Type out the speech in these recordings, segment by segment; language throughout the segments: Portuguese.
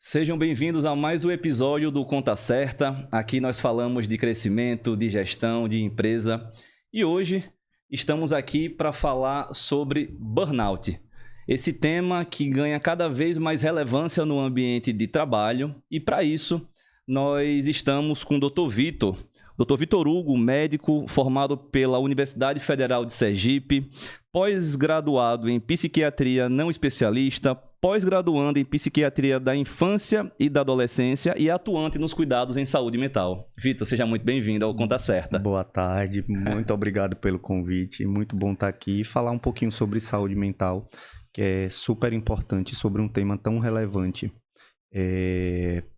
Sejam bem-vindos a mais um episódio do Conta Certa. Aqui nós falamos de crescimento, de gestão, de empresa. E hoje estamos aqui para falar sobre burnout. Esse tema que ganha cada vez mais relevância no ambiente de trabalho. E para isso, nós estamos com o Dr. Vitor. Dr. Vitor Hugo, médico formado pela Universidade Federal de Sergipe, pós-graduado em psiquiatria não especialista, pós-graduando em psiquiatria da infância e da adolescência e atuante nos cuidados em saúde mental. Vitor, seja muito bem-vindo ao Conta Certa. Boa tarde, muito obrigado pelo convite, muito bom estar aqui e falar um pouquinho sobre saúde mental, que é super importante, sobre um tema tão relevante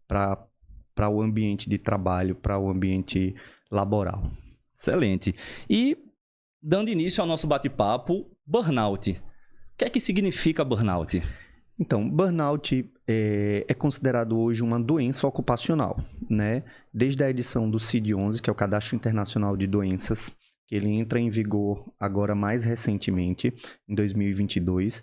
para o ambiente de trabalho, para o ambiente laboral. Excelente. E, dando início ao nosso bate-papo, burnout. O que é que significa burnout? Então, burnout é considerado hoje uma doença ocupacional, né? Desde a edição do CID-11, que é o Cadastro Internacional de Doenças, que ele entra em vigor agora mais recentemente, em 2022,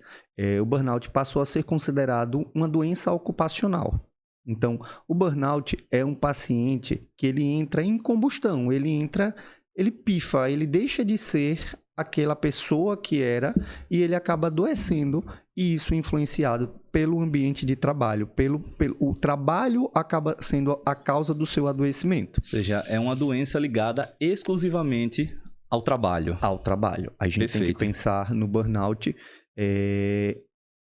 o burnout passou a ser considerado uma doença ocupacional. Então, o burnout é um paciente que ele entra em combustão, ele pifa, ele deixa de ser aquela pessoa que era e ele acaba adoecendo, e isso influenciado pelo ambiente de trabalho. O trabalho acaba sendo a causa do seu adoecimento. Ou seja, é uma doença ligada exclusivamente ao trabalho. Ao trabalho. A gente tem que pensar no burnout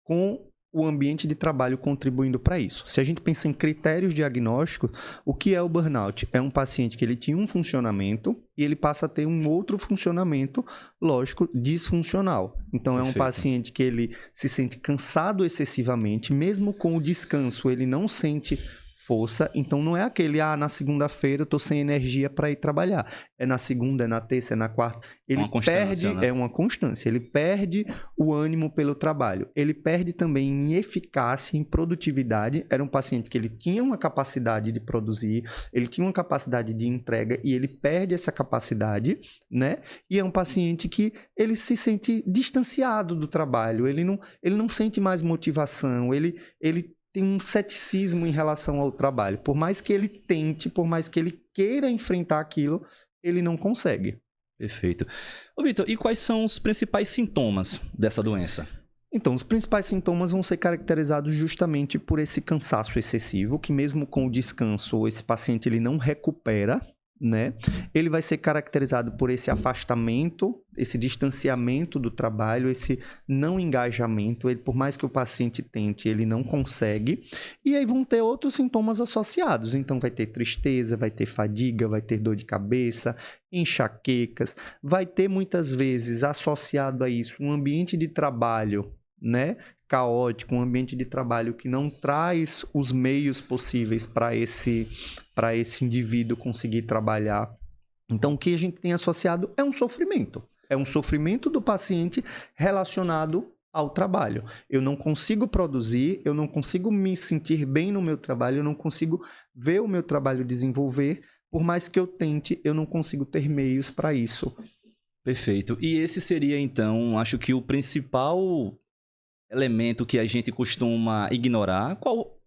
com o ambiente de trabalho contribuindo para isso. Se a gente pensa em critérios diagnósticos, o que é o burnout? É um paciente que ele tinha um funcionamento e ele passa a ter um outro funcionamento, lógico, disfuncional. Então, é um paciente que ele se sente cansado excessivamente, mesmo com o descanso, ele não sente força. Então, não é aquele, na segunda-feira eu tô sem energia para ir trabalhar. É na segunda, é na terça, é na quarta. Ele perde, né? É uma constância. Ele perde o ânimo pelo trabalho. Ele perde também em eficácia, em produtividade. Era um paciente que ele tinha uma capacidade de produzir, ele tinha uma capacidade de entrega e ele perde essa capacidade, né? E é um paciente que ele se sente distanciado do trabalho. Ele não sente mais motivação. Ele tem um ceticismo em relação ao trabalho. Por mais que ele tente, por mais que ele queira enfrentar aquilo, ele não consegue. Perfeito. Ô, Vitor, e quais são os principais sintomas dessa doença? Então, os principais sintomas vão ser caracterizados justamente por esse cansaço excessivo, que mesmo com o descanso, esse paciente ele não recupera, né? Ele vai ser caracterizado por esse afastamento, esse distanciamento do trabalho, esse não engajamento. Por mais que o paciente tente, ele não consegue. E aí vão ter outros sintomas associados. Então, vai ter tristeza, vai ter fadiga, vai ter dor de cabeça, enxaquecas. Vai ter, muitas vezes, associado a isso, um ambiente de trabalho, né, caótico, um ambiente de trabalho que não traz os meios possíveis para esse indivíduo conseguir trabalhar. Então, o que a gente tem associado é um sofrimento. É um sofrimento do paciente relacionado ao trabalho. Eu não consigo produzir, eu não consigo me sentir bem no meu trabalho, eu não consigo ver o meu trabalho desenvolver. Por mais que eu tente, eu não consigo ter meios para isso. Perfeito. E esse seria, então, acho que o principal elemento que a gente costuma ignorar. Qual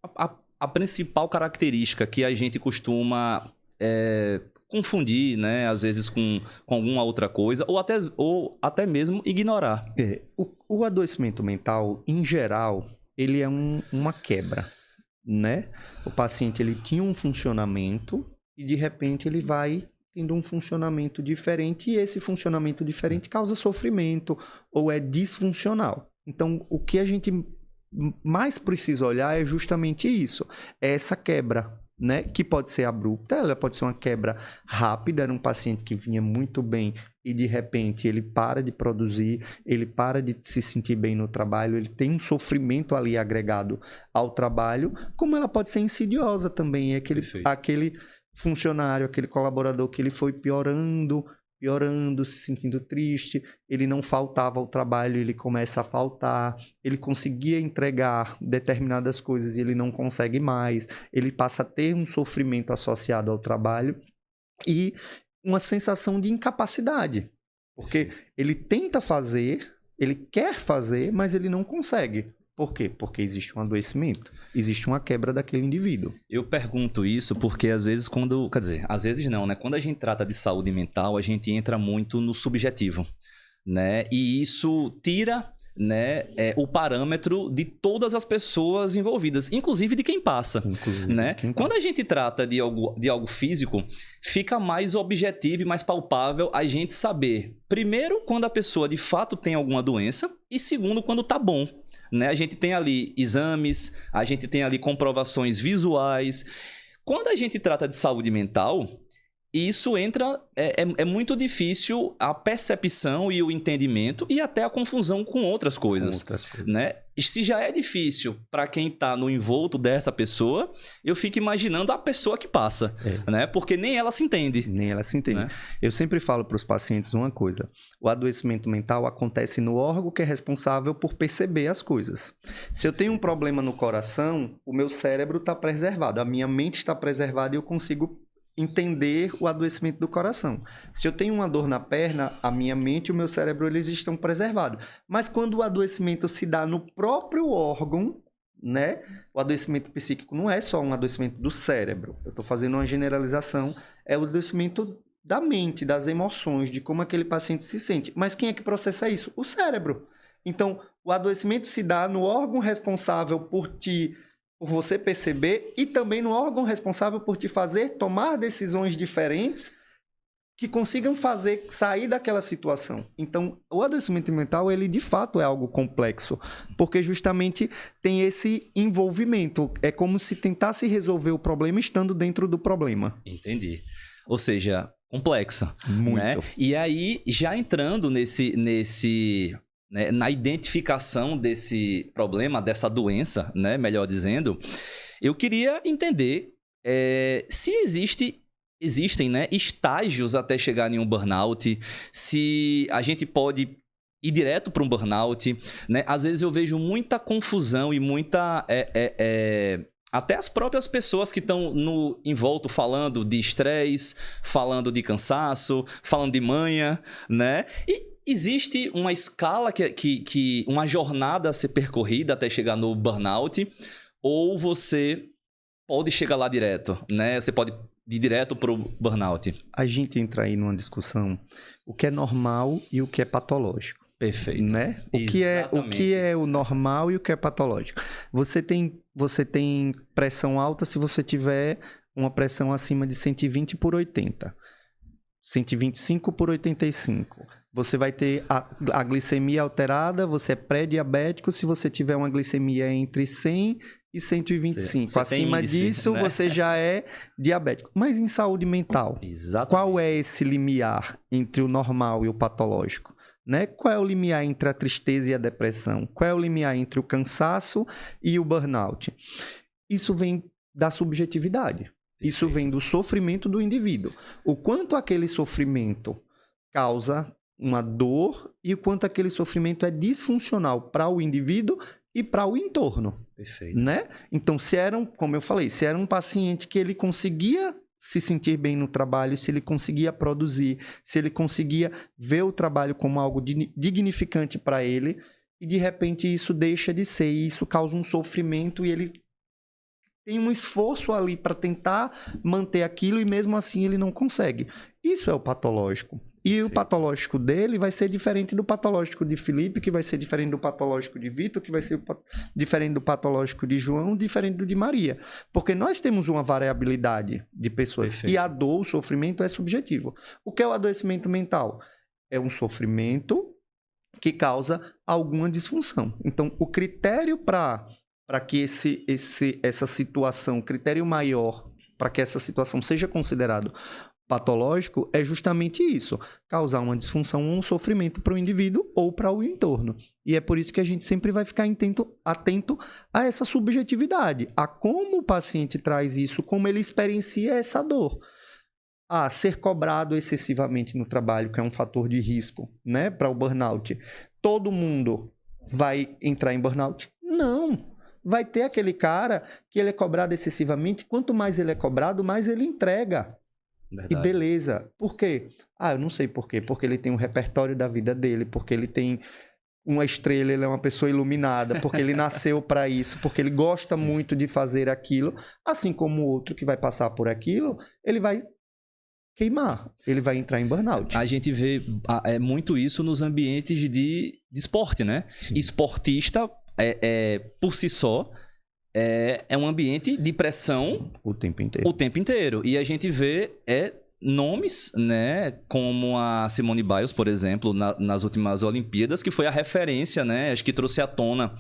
a principal característica que a gente costuma confundir, né? Às vezes com alguma outra coisa, ou até mesmo ignorar? O adoecimento mental, em geral, ele é uma quebra, né? O paciente ele tinha um funcionamento e, de repente, ele vai tendo um funcionamento diferente, e esse funcionamento diferente causa sofrimento ou é disfuncional. Então, o que a gente mais precisa olhar é justamente isso, é essa quebra, né? Que pode ser abrupta, ela pode ser uma quebra rápida, era um paciente que vinha muito bem e, de repente, ele para de produzir, ele para de se sentir bem no trabalho, ele tem um sofrimento ali agregado ao trabalho, como ela pode ser insidiosa também, aquele funcionário, aquele colaborador que ele foi piorando, se sentindo triste, ele não faltava ao trabalho, ele começa a faltar, ele conseguia entregar determinadas coisas e ele não consegue mais, ele passa a ter um sofrimento associado ao trabalho e uma sensação de incapacidade, porque ele tenta fazer, ele quer fazer, mas ele não consegue. Por quê? Porque existe um adoecimento, existe uma quebra daquele indivíduo. Eu pergunto isso porque às vezes quer dizer, às vezes não, né? Quando a gente trata de saúde mental, a gente entra muito no subjetivo, né? E isso tira, né, o parâmetro de todas as pessoas envolvidas, inclusive de quem passa, né? Quando a gente trata de algo físico, fica mais objetivo e mais palpável a gente saber, primeiro, quando a pessoa de fato tem alguma doença e segundo, quando tá bom, né? A gente tem ali exames, a gente tem ali comprovações visuais. Quando a gente trata de saúde mental, isso entra, é muito difícil a percepção e o entendimento e até a confusão com outras coisas, né? Se já é difícil para quem está no envolto dessa pessoa, eu fico imaginando a pessoa que passa, né? Porque nem ela se entende. Nem ela se entende. Né? Eu sempre falo para os pacientes uma coisa, o adoecimento mental acontece no órgão que é responsável por perceber as coisas. Se eu tenho um problema no coração, o meu cérebro está preservado, a minha mente está preservada e eu consigo entender o adoecimento do coração. Se eu tenho uma dor na perna, a minha mente e o meu cérebro eles estão preservados. Mas quando o adoecimento se dá no próprio órgão, né? O adoecimento psíquico não é só um adoecimento do cérebro. Eu estou fazendo uma generalização. É o adoecimento da mente, das emoções, de como aquele paciente se sente. Mas quem é que processa isso? O cérebro. Então, o adoecimento se dá no órgão responsável por você perceber e também no órgão responsável por te fazer tomar decisões diferentes que consigam fazer sair daquela situação. Então, o adoecimento mental, ele de fato é algo complexo, porque justamente tem esse envolvimento. É como se tentasse resolver o problema estando dentro do problema. Entendi. Ou seja, complexa. Muito. Né? E aí, já entrando né, na identificação desse problema, dessa doença, né, melhor dizendo, eu queria entender se existem, né, estágios até chegar em um burnout, se a gente pode ir direto para um burnout, né? Às vezes eu vejo muita confusão e muita... até as próprias pessoas que estão em volta falando de estresse, falando de falando de manha, né? E existe uma escala, uma jornada a ser percorrida até chegar no burnout, ou você pode chegar lá direto, né? Você pode ir direto para o burnout. A gente entra aí numa discussão, o que é normal e o que é patológico. Perfeito. Né? O que é o normal e o que é patológico. Você tem pressão alta se você tiver uma pressão acima de 120 por 80. 125 por 85. Você vai ter a glicemia alterada, você é pré-diabético se você tiver uma glicemia entre 100 e 125. Você acima disso, né? Você já é diabético. Mas em saúde mental, qual é esse limiar entre o normal e o patológico? Né? Qual é o limiar entre a tristeza e a depressão? Qual é o limiar entre o cansaço e o burnout? Isso vem da subjetividade. Isso vem do sofrimento do indivíduo. O quanto aquele sofrimento causa uma dor e o quanto aquele sofrimento é disfuncional para o indivíduo e para o entorno. Perfeito. Né? Então, como eu falei, se era um paciente que ele conseguia se sentir bem no trabalho, se ele conseguia produzir, se ele conseguia ver o trabalho como algo dignificante para ele, e de repente isso deixa de ser, e isso causa um sofrimento, e ele tem um esforço ali para tentar manter aquilo, e mesmo assim ele não consegue. Isso é o patológico. E o patológico dele vai ser diferente do patológico de Felipe, que vai ser diferente do patológico de Vitor, que vai ser diferente do patológico de João, diferente do de Maria. Porque nós temos uma variabilidade de pessoas. Perfeito. E a dor, o sofrimento é subjetivo. O que é o adoecimento mental? É um sofrimento que causa alguma disfunção. Então, o critério para que essa situação, critério maior para que essa situação seja considerado patológico é justamente isso, causar uma disfunção, um sofrimento para o indivíduo ou para o entorno. E é por isso que a gente sempre vai ficar atento a essa subjetividade, a como o paciente traz isso, como ele experiencia essa dor. Ser cobrado excessivamente no trabalho, que é um fator de risco, né, para o burnout. Todo mundo vai entrar em burnout? Não. Vai ter aquele cara que ele é cobrado excessivamente, quanto mais ele é cobrado, mais ele entrega. Verdade. E beleza. Por quê? Eu não sei por quê. Porque ele tem um repertório da vida dele, porque ele tem uma estrela, ele é uma pessoa iluminada, porque ele nasceu para isso, porque ele gosta muito de fazer aquilo, assim como o outro que vai passar por aquilo, ele vai queimar, ele vai entrar em burnout. A gente vê muito isso nos ambientes de esporte, né? Sim. Esportista, por si só, é um ambiente de pressão O tempo inteiro. E a gente vê nomes, né, como a Simone Biles, por exemplo, nas últimas Olimpíadas, que foi a referência, né, acho que trouxe à tona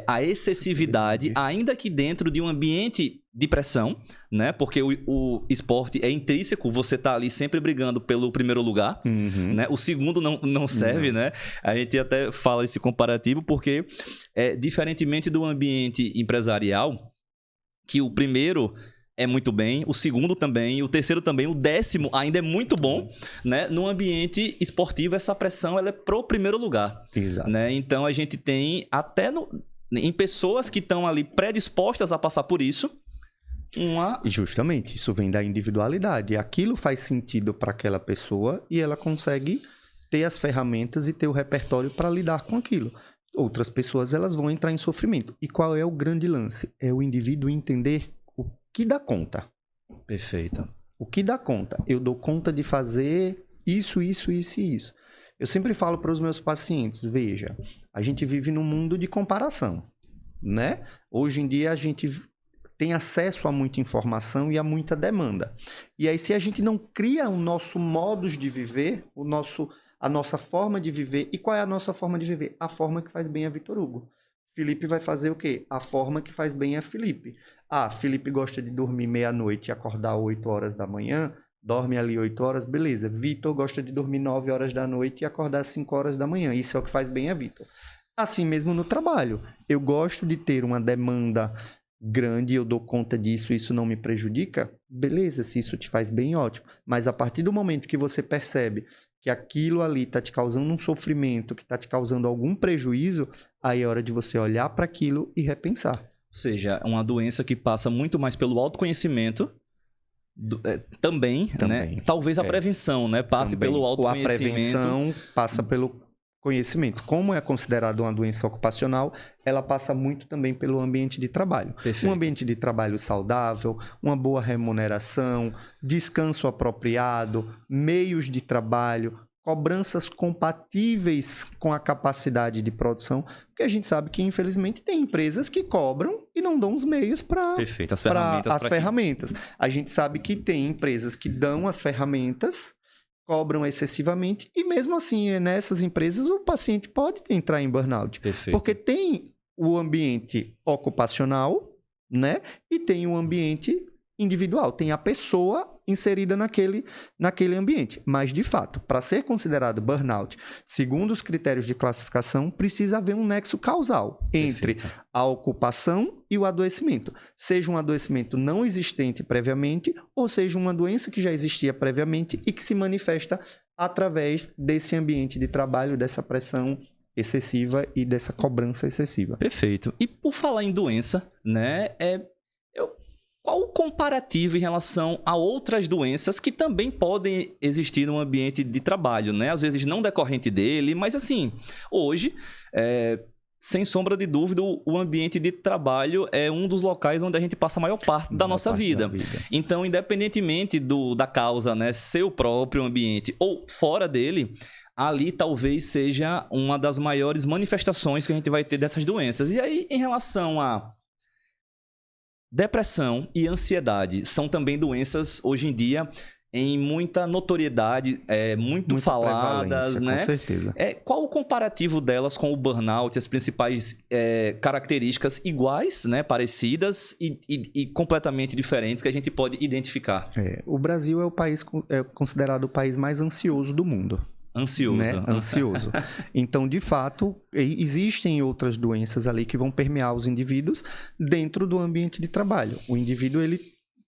a excessividade, ainda que dentro de um ambiente de pressão, né, porque o esporte é intrínseco, você tá ali sempre brigando pelo primeiro lugar, né, o segundo não serve, né, a gente até fala esse comparativo porque, diferentemente do ambiente empresarial, que o primeiro é muito bem, o segundo também, o terceiro também, o 10º ainda é muito bom, né? No ambiente esportivo, essa pressão ela é pro primeiro lugar. Exato. Né? Então, a gente tem até em pessoas que estão ali predispostas a passar por isso, E justamente, isso vem da individualidade. Aquilo faz sentido para aquela pessoa e ela consegue ter as ferramentas e ter o repertório para lidar com aquilo. Outras pessoas, elas vão entrar em sofrimento. E qual é o grande lance? É o indivíduo entender que dá conta. Perfeito. O que dá conta? Eu dou conta de fazer isso, isso, isso e isso. Eu sempre falo para os meus pacientes, veja, a gente vive num mundo de comparação, né? Hoje em dia a gente tem acesso a muita informação e a muita demanda. E aí se a gente não cria o nosso modus de viver, a nossa forma de viver, e qual é a nossa forma de viver? A forma que faz bem a Vitor Hugo. Felipe vai fazer o quê? A forma que faz bem a Felipe. Felipe gosta de dormir meia-noite e acordar 8 horas da manhã, dorme ali 8 horas, beleza. Vitor gosta de dormir 9 horas da noite e acordar 5 horas da manhã. Isso é o que faz bem a Vitor. Assim mesmo no trabalho. Eu gosto de ter uma demanda grande, eu dou conta disso, isso não me prejudica. Beleza, se isso te faz bem, ótimo. Mas a partir do momento que você percebe que aquilo ali está te causando um sofrimento, que está te causando algum prejuízo, aí é hora de você olhar para aquilo e repensar. Ou seja, uma doença que passa muito mais pelo autoconhecimento, também, né? Talvez a prevenção, né? Passe também pelo autoconhecimento. A prevenção passa pelo conhecimento. Como é considerado uma doença ocupacional, ela passa muito também pelo ambiente de trabalho. Perfeito. Um ambiente de trabalho saudável, uma boa remuneração, descanso apropriado, meios de trabalho, cobranças compatíveis com a capacidade de produção, porque a gente sabe que, infelizmente, tem empresas que cobram e não dão os meios para as ferramentas. A gente sabe que tem empresas que dão as ferramentas, cobram excessivamente, e mesmo assim, nessas empresas, o paciente pode entrar em burnout. Perfeito. Porque tem o ambiente ocupacional, né? E tem o ambiente individual, tem a pessoa inserida naquele ambiente. Mas, de fato, para ser considerado burnout, segundo os critérios de classificação, precisa haver um nexo causal entre a ocupação e o adoecimento. Seja um adoecimento não existente previamente, ou seja uma doença que já existia previamente e que se manifesta através desse ambiente de trabalho, dessa pressão excessiva e dessa cobrança excessiva. Perfeito. E por falar em doença, né, qual o comparativo em relação a outras doenças que também podem existir no ambiente de trabalho, né? Às vezes não decorrente dele, mas assim, hoje, sem sombra de dúvida, o ambiente de trabalho é um dos locais onde a gente passa a maior parte da nossa vida. Então, independentemente da causa, né, ser o próprio ambiente ou fora dele, ali talvez seja uma das maiores manifestações que a gente vai ter dessas doenças. E aí, em relação a depressão e ansiedade, são também doenças, hoje em dia, em muita notoriedade, muito faladas, né? Com certeza. Qual o comparativo delas com o burnout, as principais características iguais, né? Parecidas e completamente diferentes que a gente pode identificar? O Brasil é considerado o país mais ansioso do mundo. Ansioso. Né? Ansioso. Então, de fato, existem outras doenças ali que vão permear os indivíduos dentro do ambiente de trabalho. O indivíduo, ele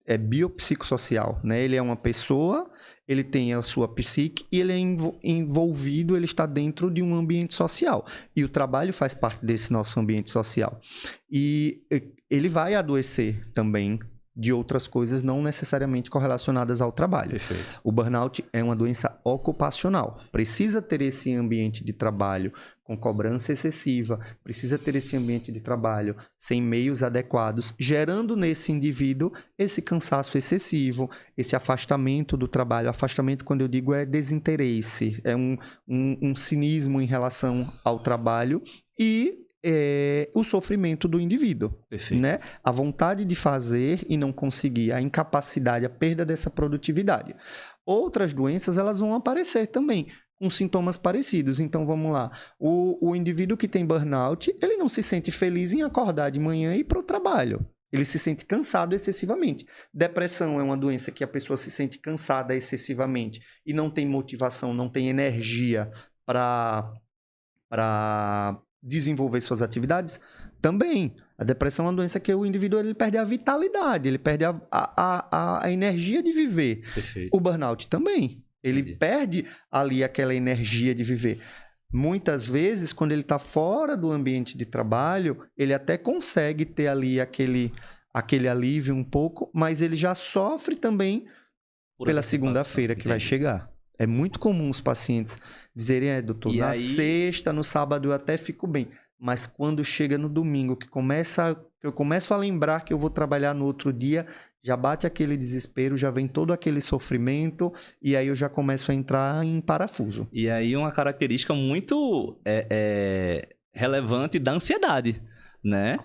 é biopsicossocial, né? Ele é uma pessoa, ele tem a sua psique e ele é envolvido, ele está dentro de um ambiente social. E o trabalho faz parte desse nosso ambiente social. E ele vai adoecer também de outras coisas não necessariamente correlacionadas ao trabalho. Perfeito. O burnout é uma doença ocupacional. Precisa ter esse ambiente de trabalho com cobrança excessiva, precisa ter esse ambiente de trabalho sem meios adequados, gerando nesse indivíduo esse cansaço excessivo, esse afastamento do trabalho. Afastamento, quando eu digo, é desinteresse, é um cinismo em relação ao trabalho e o sofrimento do indivíduo. Perfeito. Né? A vontade de fazer e não conseguir, a incapacidade, a perda dessa produtividade. Outras doenças, elas vão aparecer também, com sintomas parecidos. Então, vamos lá. O indivíduo que tem burnout, ele não se sente feliz em acordar de manhã e ir para o trabalho. Ele se sente cansado excessivamente. Depressão é uma doença que a pessoa se sente cansada excessivamente e não tem motivação, não tem energia para desenvolver suas atividades. Também, a depressão é uma doença que o indivíduo ele perde a vitalidade, ele perde a energia de viver. Perfeito. O burnout também. Ele perde ali aquela energia de viver. Muitas vezes, quando ele está fora do ambiente de trabalho, ele até consegue ter ali aquele alívio um pouco, mas ele já sofre também pela segunda-feira que vai chegar. É muito comum os pacientes dizerem, doutor, na sexta, no sábado eu até fico bem. Mas quando chega no domingo, que eu começo a lembrar que eu vou trabalhar no outro dia, já bate aquele desespero, já vem todo aquele sofrimento, e aí eu já começo a entrar em parafuso. E aí uma característica muito relevante da ansiedade, né?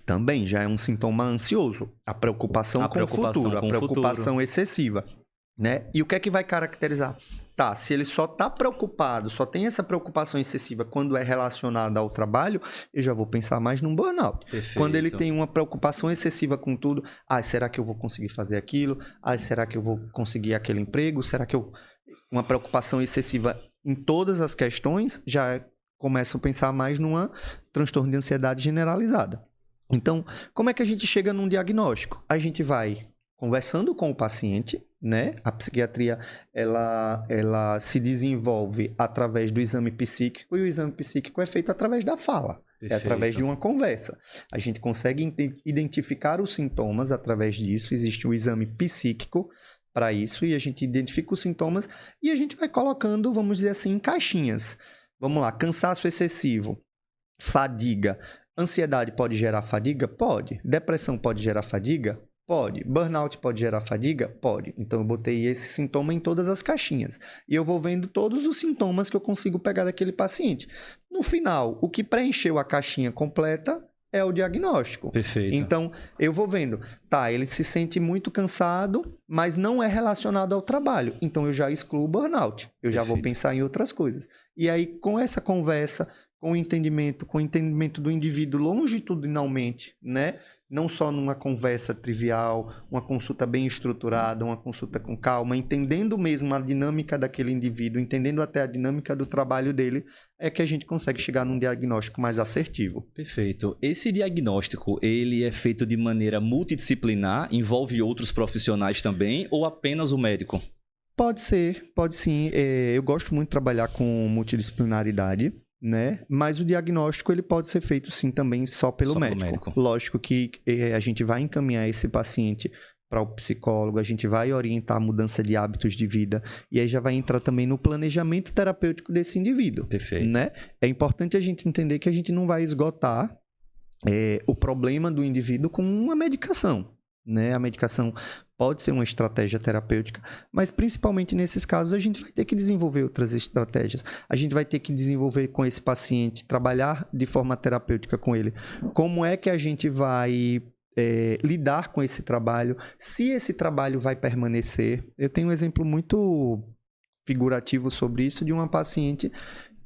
Também já é um sintoma ansioso. A preocupação com o futuro, a preocupação excessiva. Né? E o que é que vai caracterizar? Tá, se ele só está preocupado, só tem essa preocupação excessiva quando é relacionada ao trabalho, eu já vou pensar mais num burnout. Perfeito. Quando ele tem uma preocupação excessiva com tudo, será que eu vou conseguir fazer aquilo? Será que eu vou conseguir aquele emprego? Será que uma preocupação excessiva em todas as questões, já começo a pensar mais numa transtorno de ansiedade generalizada. Então, como é que a gente chega num diagnóstico? A gente vai conversando com o paciente, né? A psiquiatria, ela se desenvolve através do exame psíquico e o exame psíquico é feito através da fala. Perfeito. É através de uma conversa. A gente consegue identificar os sintomas através disso. Existe o exame psíquico para isso e a gente identifica os sintomas e a gente vai colocando, vamos dizer assim, em caixinhas. Vamos lá, cansaço excessivo, fadiga. Ansiedade pode gerar fadiga? Pode. Depressão pode gerar fadiga? Pode. Burnout pode gerar fadiga? Pode. Então, eu botei esse sintoma em todas as caixinhas. E eu vou vendo todos os sintomas que eu consigo pegar daquele paciente. No final, o que preencheu a caixinha completa é o diagnóstico. Perfeito. Então, eu vou vendo. Tá, ele se sente muito cansado, mas não é relacionado ao trabalho. Então, eu já excluo o burnout. Eu já vou pensar em outras coisas. E aí, com essa conversa, com o entendimento do indivíduo longitudinalmente, né? Não só numa conversa trivial, uma consulta bem estruturada, uma consulta com calma, entendendo mesmo a dinâmica daquele indivíduo, entendendo até a dinâmica do trabalho dele, é que a gente consegue chegar num diagnóstico mais assertivo. Perfeito. Esse diagnóstico, ele é feito de maneira multidisciplinar, envolve outros profissionais também, ou apenas o médico? Pode ser, pode sim. Eu gosto muito de trabalhar com multidisciplinaridade, né? Mas o diagnóstico ele pode ser feito sim também só pelo médico. Lógico que a gente vai encaminhar esse paciente para o psicólogo, a gente vai orientar a mudança de hábitos de vida e aí já vai entrar também no planejamento terapêutico desse indivíduo. Perfeito. Né? É importante a gente entender que a gente não vai esgotar o problema do indivíduo com uma medicação. Né? A medicação pode ser uma estratégia terapêutica, mas principalmente nesses casos a gente vai ter que desenvolver outras estratégias. A gente vai ter que desenvolver com esse paciente, trabalhar de forma terapêutica com ele. Como é que a gente vai lidar com esse trabalho? Se esse trabalho vai permanecer. Eu tenho um exemplo muito figurativo sobre isso de uma paciente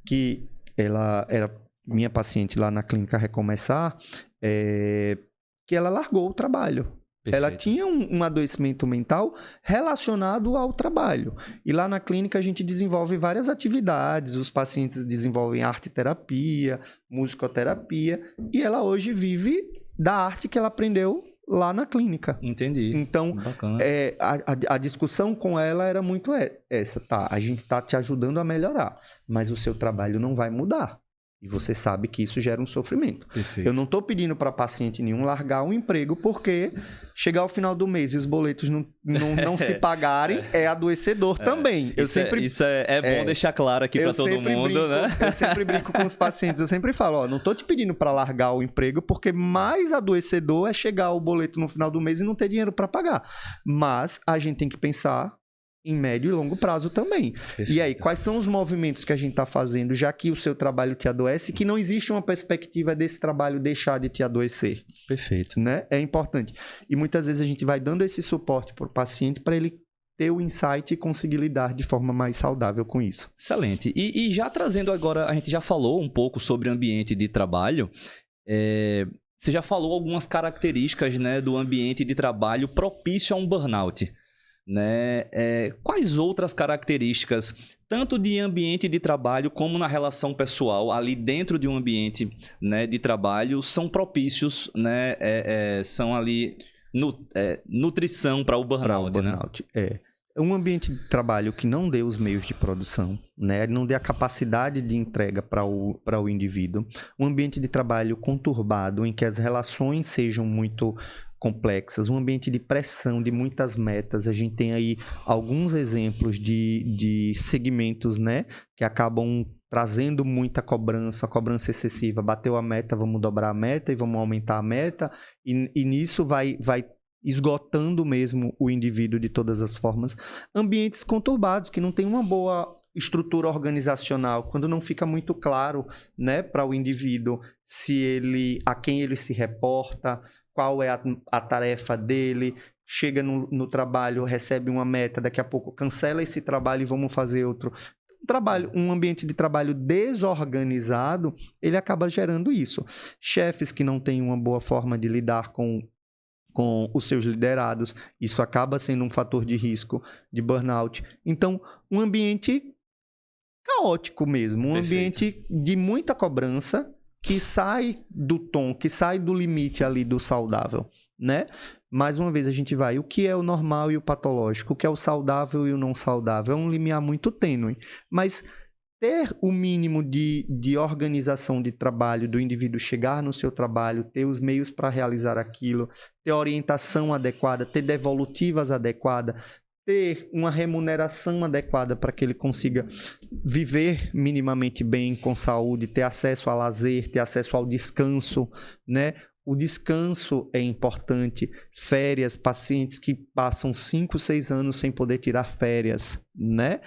que ela era minha paciente lá na clínica Recomeçar, que ela largou o trabalho. Perfeito. Ela tinha um adoecimento mental relacionado ao trabalho. E lá na clínica a gente desenvolve várias atividades. Os pacientes desenvolvem arte-terapia, musicoterapia. E ela hoje vive da arte que ela aprendeu lá na clínica. Entendi. Então, a discussão com ela era muito essa. Tá, a gente está te ajudando a melhorar, mas o seu trabalho não vai mudar. E você sabe que isso gera um sofrimento. Perfeito. Eu não estou pedindo para paciente nenhum largar o emprego, porque chegar ao final do mês e os boletos não se pagarem é adoecedor também. Isso é bom deixar claro aqui para todo mundo, né? Eu sempre brinco com os pacientes, eu sempre falo, não estou te pedindo para largar o emprego, porque mais adoecedor é chegar o boleto no final do mês e não ter dinheiro para pagar. Mas a gente tem que pensar em médio e longo prazo também. Perfeito. E aí, quais são os movimentos que a gente está fazendo, já que o seu trabalho te adoece, que não existe uma perspectiva desse trabalho deixar de te adoecer? Perfeito. Né? É importante. E muitas vezes a gente vai dando esse suporte para o paciente para ele ter o insight e conseguir lidar de forma mais saudável com isso. Excelente. E já trazendo agora, a gente já falou um pouco sobre ambiente de trabalho. Você já falou algumas características, né, do ambiente de trabalho propício a um burnout. Né? Quais outras características, tanto de ambiente de trabalho como na relação pessoal, ali dentro de um ambiente, né, de trabalho, são propícios, né, são ali nutrição para o burnout? Né? Um ambiente de trabalho que não dê os meios de produção, né, não dê a capacidade de entrega para o indivíduo. Um ambiente de trabalho conturbado, em que as relações sejam muito complexas, um ambiente de pressão, de muitas metas. A gente tem aí alguns exemplos de segmentos, né, que acabam trazendo muita cobrança excessiva. Bateu a meta, vamos dobrar a meta e vamos aumentar a meta, e nisso vai esgotando mesmo o indivíduo de todas as formas. Ambientes conturbados, que não tem uma boa estrutura organizacional, quando não fica muito claro, né, para o indivíduo a quem ele se reporta, qual é a tarefa dele, chega no trabalho, recebe uma meta, daqui a pouco cancela esse trabalho e vamos fazer outro. Um ambiente de trabalho desorganizado, ele acaba gerando isso. Chefes que não têm uma boa forma de lidar com os seus liderados, isso acaba sendo um fator de risco de burnout. Então, um ambiente caótico mesmo, um ambiente de muita cobrança, que sai do tom, que sai do limite ali do saudável, né? Mais uma vez a gente vai, o que é o normal e o patológico, o que é o saudável e o não saudável, é um limiar muito tênue, mas ter o mínimo de organização de trabalho do indivíduo, chegar no seu trabalho, ter os meios para realizar aquilo, ter orientação adequada, ter devolutivas adequadas, ter uma remuneração adequada para que ele consiga viver minimamente bem, com saúde, ter acesso a lazer, ter acesso ao descanso, né? O descanso é importante. Férias, pacientes que passam 5, 6 anos sem poder tirar férias, né?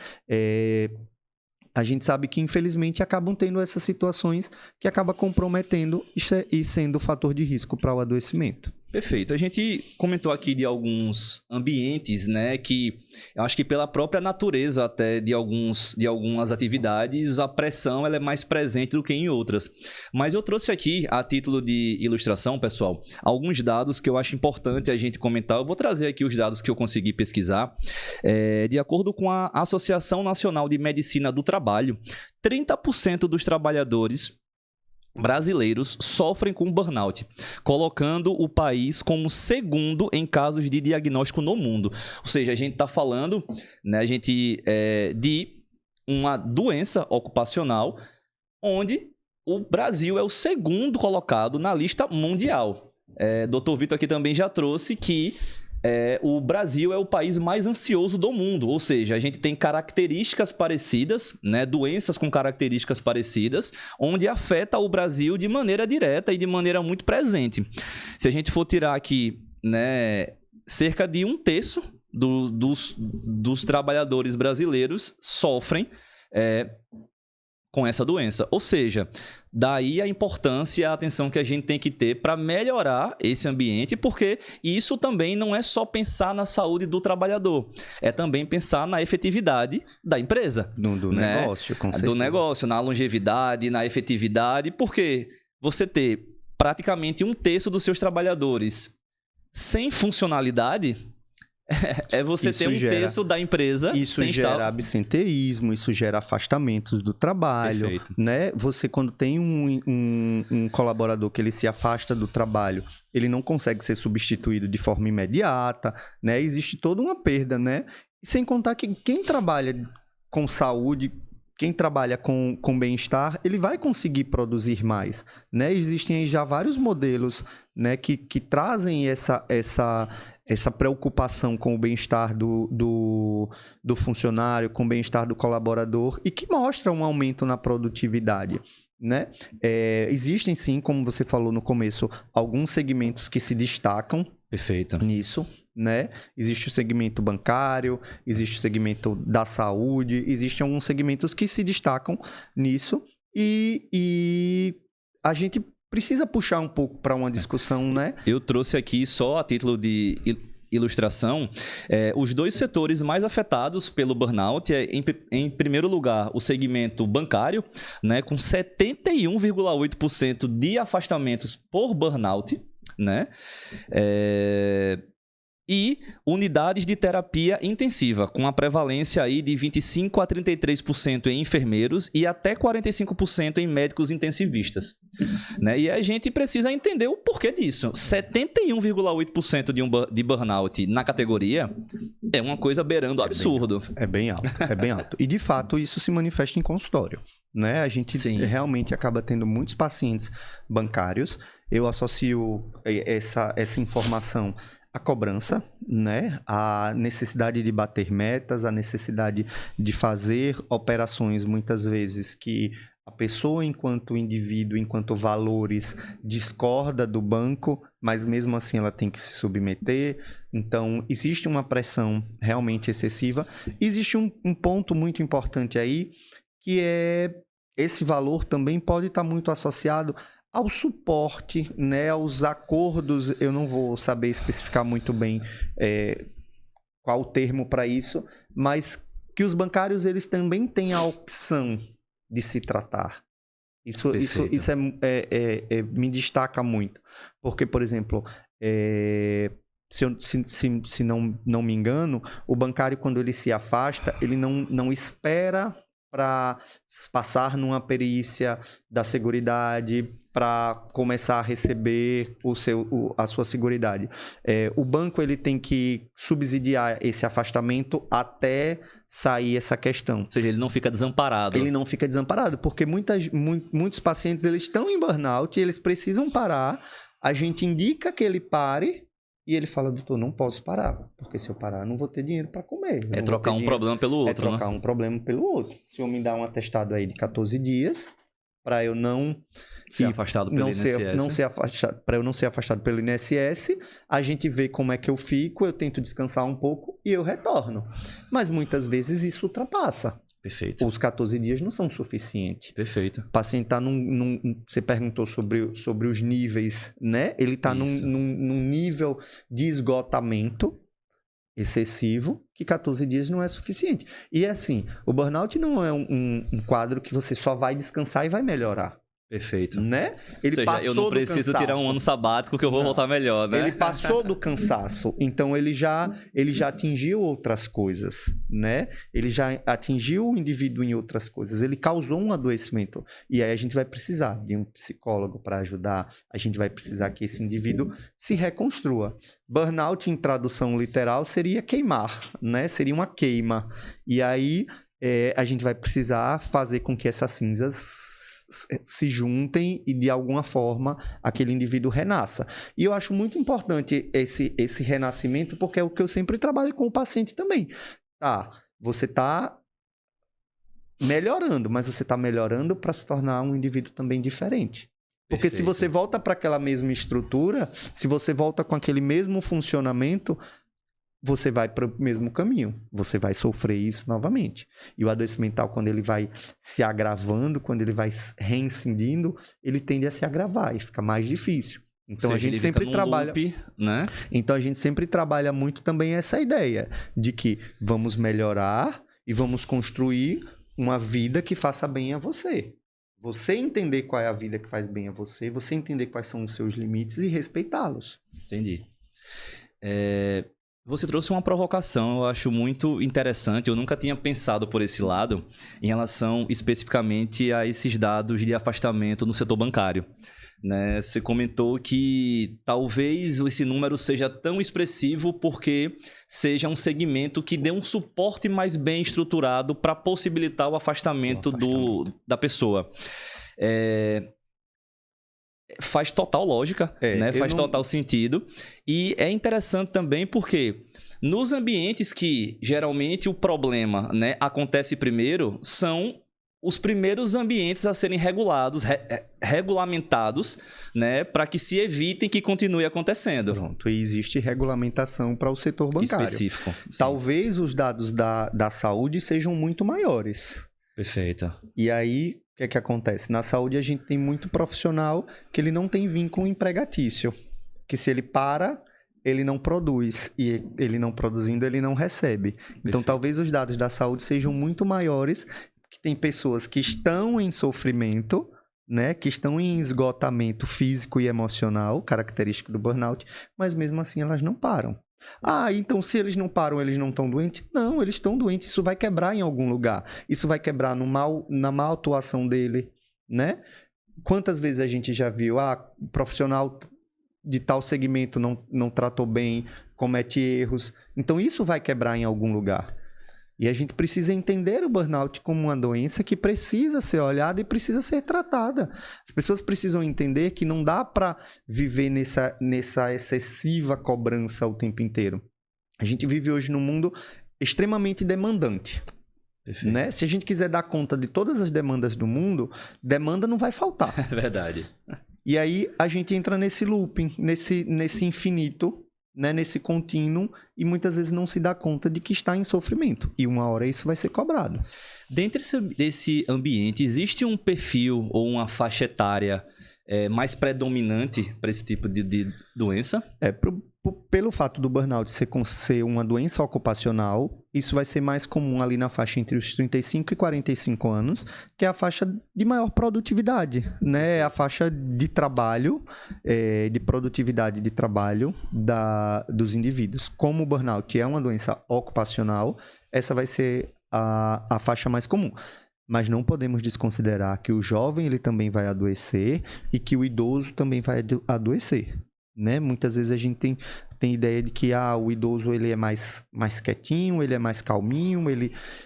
A gente sabe que, infelizmente, acabam tendo essas situações que acabam comprometendo e sendo fator de risco para o adoecimento. Perfeito. A gente comentou aqui de alguns ambientes, né, que eu acho que pela própria natureza até de algumas atividades, a pressão ela é mais presente do que em outras. Mas eu trouxe aqui, a título de ilustração, pessoal, alguns dados que eu acho importante a gente comentar. Eu vou trazer aqui os dados que eu consegui pesquisar. De acordo com a Associação Nacional de Medicina do Trabalho, 30% dos trabalhadores brasileiros sofrem com burnout, colocando o país como segundo em casos de diagnóstico no mundo. Ou seja, a gente está falando, né, de uma doença ocupacional onde o Brasil é o segundo colocado na lista mundial. Dr. Vitor aqui também já trouxe que o Brasil é o país mais ansioso do mundo, ou seja, a gente tem características parecidas, né, doenças com características parecidas, onde afeta o Brasil de maneira direta e de maneira muito presente. Se a gente for tirar aqui, né, cerca de 1/3 dos trabalhadores brasileiros sofrem com essa doença. Ou seja, daí a importância e a atenção que a gente tem que ter para melhorar esse ambiente, porque isso também não é só pensar na saúde do trabalhador, é também pensar na efetividade da empresa. Do né? Negócio, com certeza. Do negócio, na longevidade, na efetividade, porque você ter praticamente 1/3 dos seus trabalhadores sem funcionalidade... você isso ter 1/3 da empresa. Isso gera absenteísmo, isso gera afastamento do trabalho. Perfeito. Né? Você, quando tem um colaborador que ele se afasta do trabalho, ele não consegue ser substituído de forma imediata, né? Existe toda uma perda, né? E sem contar que quem trabalha com saúde, quem trabalha com bem-estar, ele vai conseguir produzir mais, né? Existem aí já vários modelos, né, que trazem essa preocupação com o bem-estar do funcionário, com o bem-estar do colaborador e que mostra um aumento na produtividade, né? Existem sim, como você falou no começo, alguns segmentos que se destacam nisso, né? Existe o segmento bancário, existe o segmento da saúde, existem alguns segmentos que se destacam nisso e a gente precisa puxar um pouco para uma discussão, né? Eu trouxe aqui só a título de ilustração, os dois setores mais afetados pelo burnout em primeiro lugar, o segmento bancário, né, com 71,8% de afastamentos por burnout, né? E unidades de terapia intensiva, com a prevalência aí de 25% a 33% em enfermeiros e até 45% em médicos intensivistas. Né? E a gente precisa entender o porquê disso. 71,8% de burnout na categoria é uma coisa beirando absurdo. É bem alto, é bem alto. E, de fato, isso se manifesta em consultório. Né? A gente realmente acaba tendo muitos pacientes bancários. Eu associo essa informação à cobrança, né? A necessidade de bater metas, a necessidade de fazer operações, muitas vezes, que a pessoa, enquanto indivíduo, enquanto valores, discorda do banco, mas mesmo assim ela tem que se submeter. Então, existe uma pressão realmente excessiva. Existe um ponto muito importante aí, que é esse valor também pode estar muito associado ao suporte, né, aos acordos. Eu não vou saber especificar muito bem qual o termo para isso, mas que os bancários eles também têm a opção de se tratar. Isso me destaca muito. Porque, por exemplo, se não me engano, o bancário, quando ele se afasta, ele não espera para passar numa perícia da Seguridade, para começar a receber a sua Seguridade. O banco ele tem que subsidiar esse afastamento até sair essa questão. Ou seja, ele não fica desamparado. Ele não fica desamparado, porque muitos pacientes eles estão em burnout e eles precisam parar. A gente indica que ele pare. E ele fala, doutor, não posso parar, porque se eu parar, eu não vou ter dinheiro para comer. É trocar um problema pelo outro, É trocar um problema pelo outro. Se eu me dar um atestado aí de 14 dias, para eu não ser afastado pelo INSS. Para eu não ser afastado pelo INSS, a gente vê como é que eu fico, eu tento descansar um pouco e eu retorno. Mas muitas vezes isso ultrapassa. Perfeito. Os 14 dias não são suficientes. Perfeito. O paciente está Você perguntou sobre os níveis, né? Ele está num nível de esgotamento excessivo que 14 dias não é suficiente. E assim, o burnout não é um quadro que você só vai descansar e vai melhorar. Perfeito. Né? Ou seja, eu não preciso tirar um ano sabático que eu vou voltar melhor, né? Ele passou do cansaço, então ele já atingiu outras coisas, né? Ele já atingiu o indivíduo em outras coisas, ele causou um adoecimento. E aí a gente vai precisar de um psicólogo para ajudar, a gente vai precisar que esse indivíduo se reconstrua. Burnout, em tradução literal, seria queimar, né? Seria uma queima. E aí a gente vai precisar fazer com que essas cinzas se juntem e, de alguma forma, aquele indivíduo renasça. E eu acho muito importante esse renascimento, porque é o que eu sempre trabalho com o paciente também. Você está melhorando, mas você está melhorando para se tornar um indivíduo também diferente. Porque se você volta para aquela mesma estrutura, se você volta com aquele mesmo funcionamento, você vai para o mesmo caminho. Você vai sofrer isso novamente. E o adoecimento mental, quando ele vai se agravando, quando ele vai reincidindo, ele tende a se agravar e fica mais difícil. Então, a gente sempre trabalha... loop, né? Então, a gente sempre trabalha muito também essa ideia de que vamos melhorar e vamos construir uma vida que faça bem a você. Você entender qual é a vida que faz bem a você, você entender quais são os seus limites e respeitá-los. Entendi. Você trouxe uma provocação, eu acho muito interessante. Eu nunca tinha pensado por esse lado em relação especificamente a esses dados de afastamento no setor bancário. né? Você comentou que talvez esse número seja tão expressivo porque seja um segmento que dê um suporte mais bem estruturado para possibilitar o afastamento da pessoa. Faz total lógica, né? Faz total sentido. E é interessante também porque nos ambientes que geralmente o problema, né, acontece primeiro, são os primeiros ambientes a serem regulados, regulamentados, né, para que se evitem que continue acontecendo. Pronto, e existe regulamentação para o setor bancário. Específico. Talvez os dados da saúde sejam muito maiores. Perfeito. E aí, o que acontece? Na saúde, a gente tem muito profissional que ele não tem vínculo empregatício. Que se ele para, ele não produz. E ele não produzindo, ele não recebe. Perfeito. Então, talvez os dados da saúde sejam muito maiores, que tem pessoas que estão em sofrimento, né, que estão em esgotamento físico e emocional, característico do burnout, mas mesmo assim elas não param. Ah, então se eles não param, eles não estão doentes? Não, eles estão doentes, isso vai quebrar em algum lugar. Isso vai quebrar na má atuação dele, né? Quantas vezes a gente já viu, o profissional de tal segmento não tratou bem, comete erros. Então isso vai quebrar em algum lugar. E a gente precisa entender o burnout como uma doença que precisa ser olhada e precisa ser tratada. As pessoas precisam entender que não dá para viver nessa excessiva cobrança o tempo inteiro. A gente vive hoje num mundo extremamente demandante. Né? Se a gente quiser dar conta de todas as demandas do mundo, demanda não vai faltar. É verdade. E aí a gente entra nesse looping, nesse infinito, né, nesse contínuo, e muitas vezes não se dá conta de que está em sofrimento. E uma hora isso vai ser cobrado. Dentro desse ambiente, existe um perfil ou uma faixa etária mais predominante para esse tipo de doença? Pelo fato do burnout ser uma doença ocupacional, isso vai ser mais comum ali na faixa entre os 35 e 45 anos, que é a faixa de maior produtividade, né? A faixa de trabalho, de produtividade de trabalho dos indivíduos. Como o burnout é uma doença ocupacional, essa vai ser a faixa mais comum. Mas não podemos desconsiderar que o jovem ele também vai adoecer e que o idoso também vai adoecer. Né? Muitas vezes a gente tem ideia de que o idoso ele é mais quietinho, ele é mais calminho,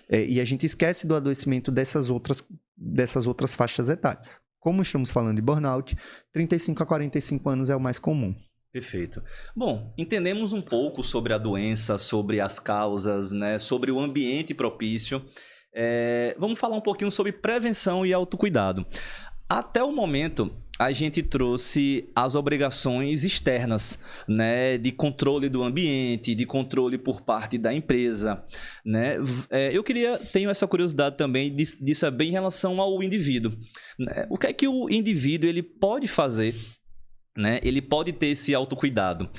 e a gente esquece do adoecimento dessas outras faixas etárias. Como estamos falando de burnout, 35 a 45 anos é o mais comum. Perfeito. Bom, entendemos um pouco sobre a doença, sobre as causas, né? Sobre o ambiente propício. Vamos falar um pouquinho sobre prevenção e autocuidado. Até o momento, a gente trouxe as obrigações externas, né, de controle do ambiente, de controle por parte da empresa, né? Tenho essa curiosidade também de saber em relação ao indivíduo, né? O que é que o indivíduo ele pode fazer, né? Ele pode ter esse autocuidado,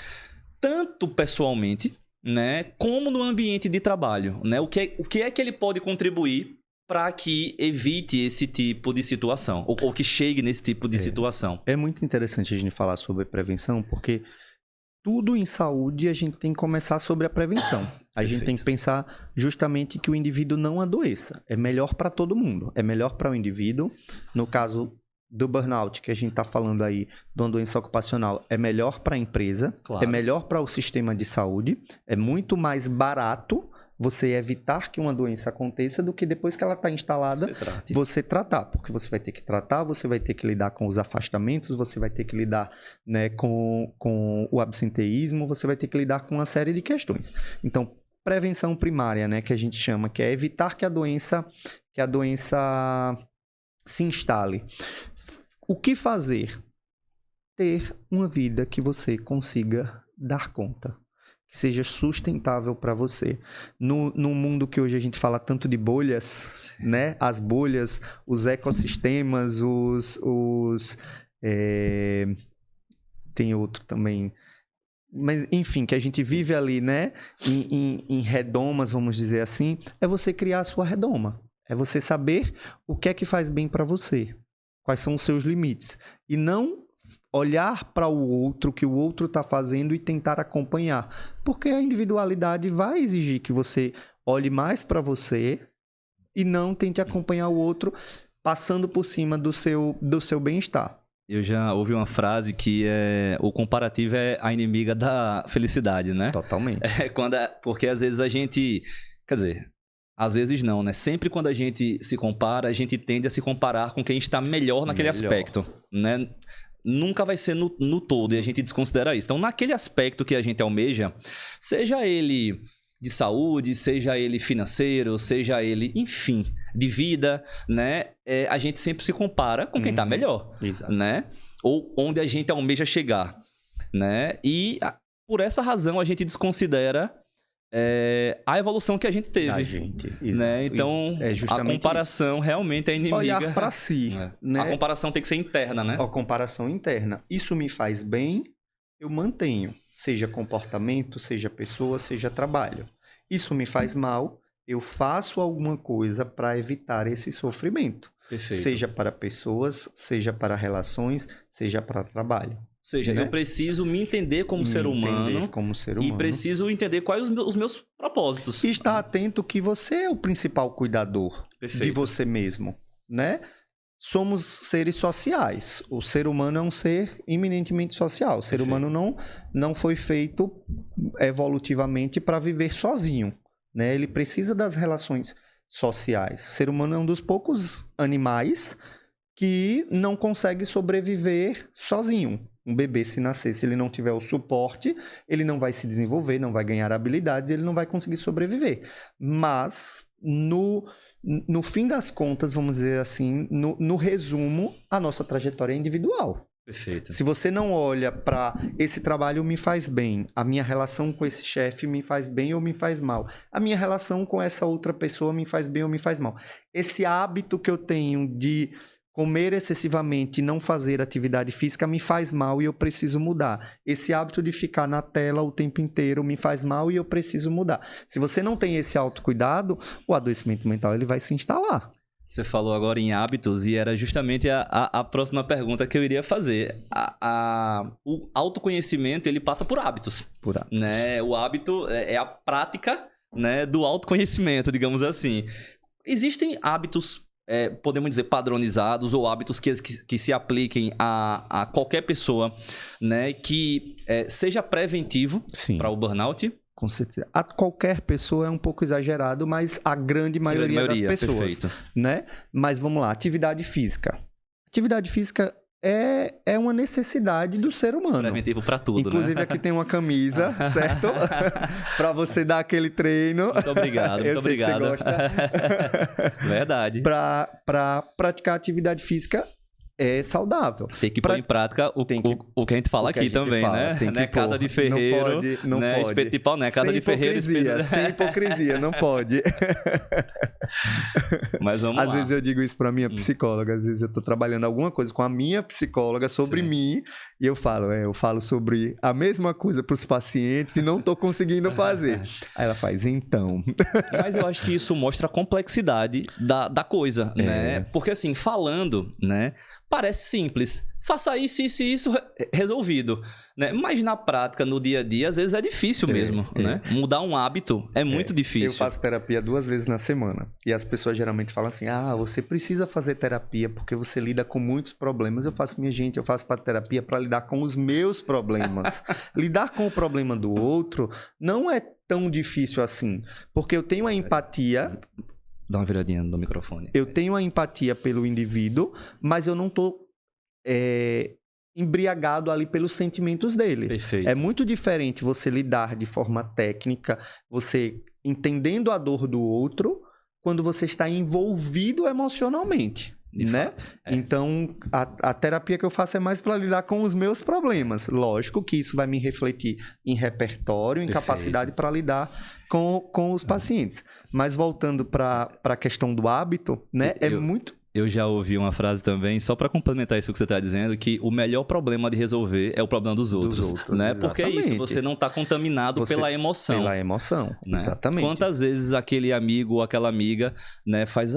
tanto pessoalmente, né, como no ambiente de trabalho, né? O que é que ele pode contribuir para que evite esse tipo de situação, ou que chegue nesse tipo de situação. É muito interessante a gente falar sobre prevenção, porque tudo em saúde a gente tem que começar sobre a prevenção. A gente tem que pensar justamente que o indivíduo não adoeça. É melhor para todo mundo. É melhor para o indivíduo. No caso do burnout, que a gente está falando aí, de uma doença ocupacional, é melhor para a empresa, claro. É melhor para o sistema de saúde, é muito mais barato você evitar que uma doença aconteça do que depois que ela está instalada, você tratar. Porque você vai ter que tratar, você vai ter que lidar com os afastamentos, você vai ter que lidar, né, com o absenteísmo, você vai ter que lidar com uma série de questões. Então, prevenção primária, né, que a gente chama, que é evitar que a doença se instale. O que fazer? Ter uma vida que você consiga dar conta. Que seja sustentável para você. No mundo que hoje a gente fala tanto de bolhas, né? As bolhas, os ecossistemas, tem outro também. Mas, enfim, que a gente vive ali, né? Em redomas, vamos dizer assim. É você criar a sua redoma. É você saber o que é que faz bem para você. Quais são os seus limites. E não olhar para o outro, que o outro está fazendo e tentar acompanhar. Porque a individualidade vai exigir que você olhe mais para você e não tente acompanhar o outro passando por cima do seu bem-estar. Eu já ouvi uma frase que o comparativo é a inimiga da felicidade, né? Totalmente. Porque às vezes a gente... Quer dizer, às vezes não, né? Sempre quando a gente se compara, a gente tende a se comparar com quem está melhor naquele aspecto, né? Nunca vai ser no todo, e a gente desconsidera isso. Então, naquele aspecto que a gente almeja, seja ele de saúde, seja ele financeiro, seja ele, enfim, de vida, né? A gente sempre se compara com quem está melhor, Exato. né? Ou onde a gente almeja chegar, né? E por essa razão a gente desconsidera a evolução que a gente teve. A gente, né? Então, a comparação realmente é inimiga. Olhar para si. Né? A comparação tem que ser interna, né? A comparação interna. Isso me faz bem, eu mantenho. Seja comportamento, seja pessoa, seja trabalho. Isso me faz mal, eu faço alguma coisa para evitar esse sofrimento. Perfeito. Seja para pessoas, seja para relações, seja para trabalho. Ou seja, né? Eu preciso me entender como ser humano. E preciso entender quais os meus propósitos. E estar atento que você é o principal cuidador de você mesmo, né? Somos seres sociais. O ser humano é um ser eminentemente social. O ser humano não foi feito evolutivamente para viver sozinho, né? Ele precisa das relações sociais. O ser humano é um dos poucos animais que não consegue sobreviver sozinho. Um bebê, se nascer, se ele não tiver o suporte, ele não vai se desenvolver, não vai ganhar habilidades, ele não vai conseguir sobreviver. Mas, no fim das contas, vamos dizer assim, no resumo, a nossa trajetória é individual. Perfeito. Se você não olha para esse trabalho me faz bem, a minha relação com esse chefe me faz bem ou me faz mal, a minha relação com essa outra pessoa me faz bem ou me faz mal. Esse hábito que eu tenho de comer excessivamente e não fazer atividade física me faz mal e eu preciso mudar. Esse hábito de ficar na tela o tempo inteiro me faz mal e eu preciso mudar. Se você não tem esse autocuidado, o adoecimento mental ele vai se instalar. Você falou agora em hábitos e era justamente a próxima pergunta que eu iria fazer. O autoconhecimento ele passa por hábitos. Por hábitos. Né? O hábito é a prática, né, do autoconhecimento, digamos assim. Existem hábitos podemos dizer, padronizados ou hábitos que se apliquem a qualquer pessoa, né, que seja preventivo para o burnout? Com certeza. A qualquer pessoa é um pouco exagerado, mas a grande maioria das pessoas. Perfeito. Né? Mas vamos lá, atividade física. Atividade física é uma necessidade do ser humano. Preventivo para tudo, inclusive, né? Aqui tem uma camisa, certo? Para você dar aquele treino. Muito obrigado, muito obrigado. Que você gosta. Verdade. Para praticar atividade física é saudável. Tem que pôr em prática o que a gente fala aqui também, né? Tem que casa de ferreiro, não pode. Espeto de pau, né? Casa de ferreiro, sem hipocrisia, não pode. Mas vamos lá. Às vezes eu digo isso para minha psicóloga, às vezes eu tô trabalhando alguma coisa com a minha psicóloga sobre mim e eu falo sobre a mesma coisa para os pacientes e não tô conseguindo fazer. Aí ela faz, então. Mas eu acho que isso mostra a complexidade da coisa, né? Porque assim, falando, né? Parece simples. Faça isso, isso e isso, resolvido. Né? Mas na prática, no dia a dia, às vezes é difícil mesmo. Né? Mudar um hábito é muito difícil. Eu faço terapia 2 vezes na semana. E as pessoas geralmente falam assim, você precisa fazer terapia porque você lida com muitos problemas. Eu faço, minha gente, eu faço terapia para lidar com os meus problemas. Lidar com o problema do outro não é tão difícil assim. Porque eu tenho a empatia... Dá uma viradinha no microfone. Eu tenho a empatia pelo indivíduo, mas eu não estou embriagado ali pelos sentimentos dele. Perfeito. É muito diferente você lidar de forma técnica, você entendendo a dor do outro, quando você está envolvido emocionalmente. Né? Então, a terapia que eu faço é mais para lidar com os meus problemas. Lógico que isso vai me refletir em repertório, em capacidade para lidar com os pacientes. Mas voltando para a questão do hábito, né? Eu já ouvi uma frase também, só para complementar isso que você está dizendo, que o melhor problema de resolver é o problema dos outros. Né? Porque é isso, você não está contaminado pela emoção. Pela emoção, né? Exatamente. Quantas vezes aquele amigo ou aquela amiga, né, faz,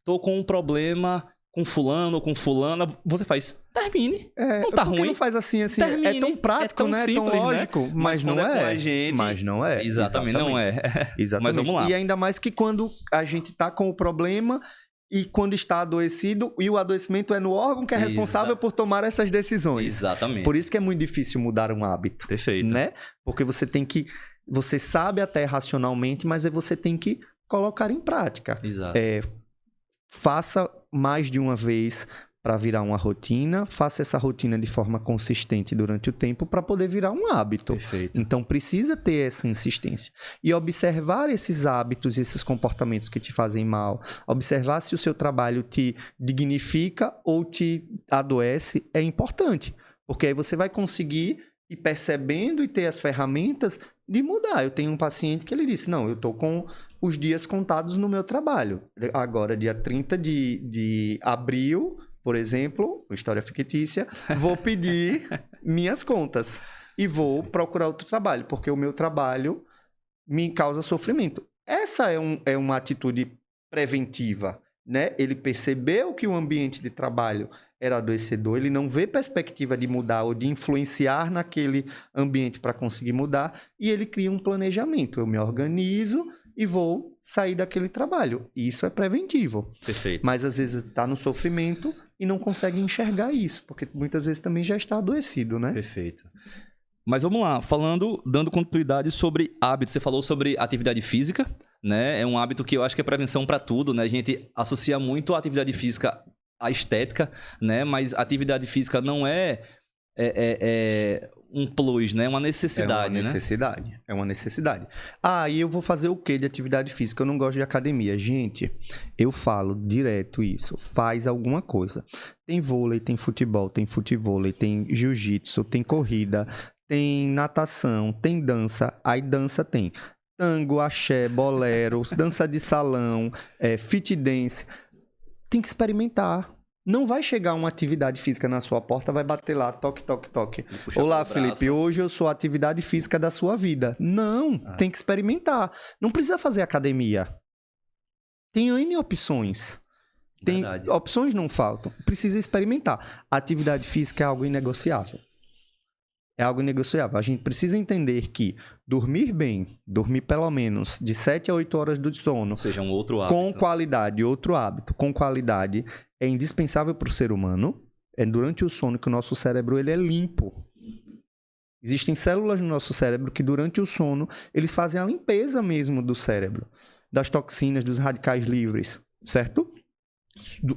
tô com um problema com fulano ou com fulana, você faz, termine, não tá ruim. Não faz assim, termine, é tão prático, tão né? Simples, tão lógico, né? mas não é. Com a gente, mas não é. Exatamente, não é. Exatamente. Mas vamos lá. E ainda mais que quando a gente tá com o problema e quando está adoecido, e o adoecimento é no órgão que é responsável por tomar essas decisões. Exatamente. Por isso que é muito difícil mudar um hábito. Perfeito. Né? Porque você sabe até racionalmente, mas você tem que colocar em prática. Exato. Faça mais de uma vez para virar uma rotina, faça essa rotina de forma consistente durante o tempo para poder virar um hábito. Perfeito. Então, precisa ter essa insistência. E observar esses hábitos, esses comportamentos que te fazem mal, observar se o seu trabalho te dignifica ou te adoece, é importante. Porque aí você vai conseguir ir percebendo e ter as ferramentas de mudar. Eu tenho um paciente que ele disse, não, eu estou com os dias contados no meu trabalho. Agora, dia 30 de abril, por exemplo, história fictícia, vou pedir minhas contas e vou procurar outro trabalho, porque o meu trabalho me causa sofrimento. Essa é uma atitude preventiva, né? Ele percebeu que o ambiente de trabalho era adoecedor, ele não vê perspectiva de mudar ou de influenciar naquele ambiente para conseguir mudar, e ele cria um planejamento. Eu me organizo e vou sair daquele trabalho. E isso é preventivo. Perfeito. Mas às vezes está no sofrimento e não consegue enxergar isso, porque muitas vezes também já está adoecido, né? Perfeito. Mas vamos lá, dando continuidade sobre hábitos. Você falou sobre atividade física, né? É um hábito que eu acho que é prevenção para tudo, né? A gente associa muito a atividade física à estética, né? Mas atividade física não é um plus, né? É uma necessidade, né? É uma necessidade. E eu vou fazer o quê de atividade física? Eu não gosto de academia. Gente, eu falo direto isso. Faz alguma coisa. Tem vôlei, tem futebol, tem futevôlei, tem jiu-jitsu, tem corrida, tem natação, tem dança. Aí dança tem tango, axé, bolero, dança de salão, fit dance. Tem que experimentar. Não vai chegar uma atividade física na sua porta, vai bater lá, toque, toque, toque. Olá, Felipe, hoje eu sou a atividade física da sua vida. Não, tem que experimentar. Não precisa fazer academia. Tem N opções. Opções não faltam. Precisa experimentar. A atividade física é algo inegociável. É algo inegociável. A gente precisa entender que dormir bem, dormir pelo menos de 7 a 8 horas de sono... Ou seja, um outro hábito. Com qualidade, outro hábito, com qualidade, é indispensável para o ser humano. É durante o sono que o nosso cérebro ele é limpo. Existem células no nosso cérebro que durante o sono, eles fazem a limpeza mesmo do cérebro. Das toxinas, dos radicais livres, certo?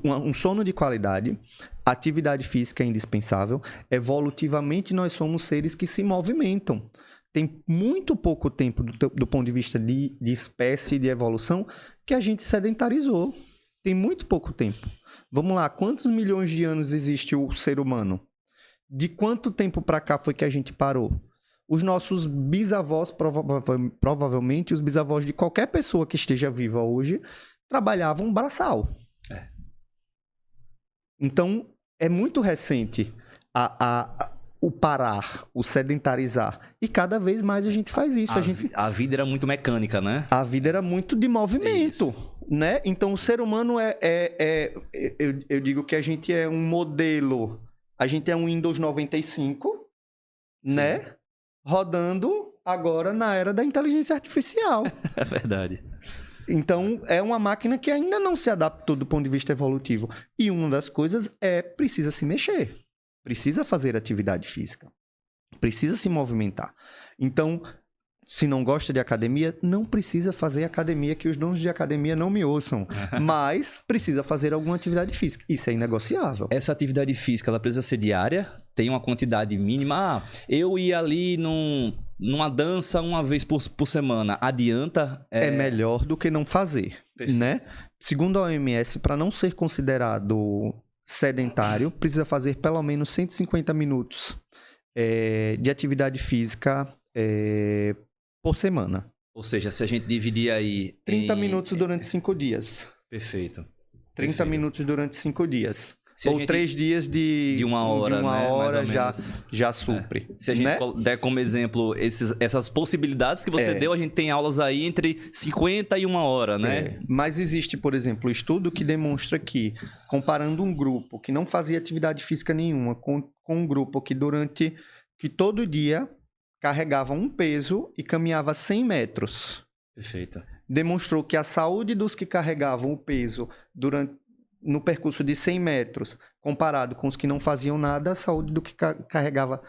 Um sono de qualidade, atividade física é indispensável. Evolutivamente, nós somos seres que se movimentam. Tem muito pouco tempo do ponto de vista de espécie e de evolução que a gente sedentarizou. Tem muito pouco tempo. Vamos lá, quantos milhões de anos existe o ser humano? De quanto tempo para cá foi que a gente parou? Os nossos bisavós, provavelmente os bisavós de qualquer pessoa que esteja viva hoje, trabalhavam braçal. Então, é muito recente o parar, o sedentarizar. E cada vez mais a gente faz isso. A vida era muito mecânica, né? A vida era muito de movimento, né? Então, o ser humano eu digo que a gente é um modelo. A gente é um Windows 95, né? Rodando agora na era da inteligência artificial. É verdade. Então, é uma máquina que ainda não se adaptou do ponto de vista evolutivo. E uma das coisas precisa se mexer. Precisa fazer atividade física. Precisa se movimentar. Então, se não gosta de academia, não precisa fazer academia, que os donos de academia não me ouçam. Mas precisa fazer alguma atividade física. Isso é inegociável. Essa atividade física, ela precisa ser diária? Tem uma quantidade mínima? Eu ia ali numa dança uma vez por semana. Adianta? É melhor do que não fazer, né? Segundo a OMS, para não ser considerado sedentário, precisa fazer pelo menos 150 minutos de atividade física por semana. Ou seja, se a gente dividir aí... 30 minutos durante 5 dias. Perfeito. 30 minutos durante 5 dias. Ou 3 dias de 1 hora, uma hora já supre. Se a gente der como exemplo essas possibilidades que você deu, a gente tem aulas aí entre 50 e 1 hora, né? Mas existe, por exemplo, um estudo que demonstra que, comparando um grupo que não fazia atividade física nenhuma com um grupo que todo dia carregava um peso e caminhava 100 metros. Perfeito. Demonstrou que a saúde dos que carregavam o peso no percurso de 100 metros, comparado com os que não faziam nada, a saúde do que carregava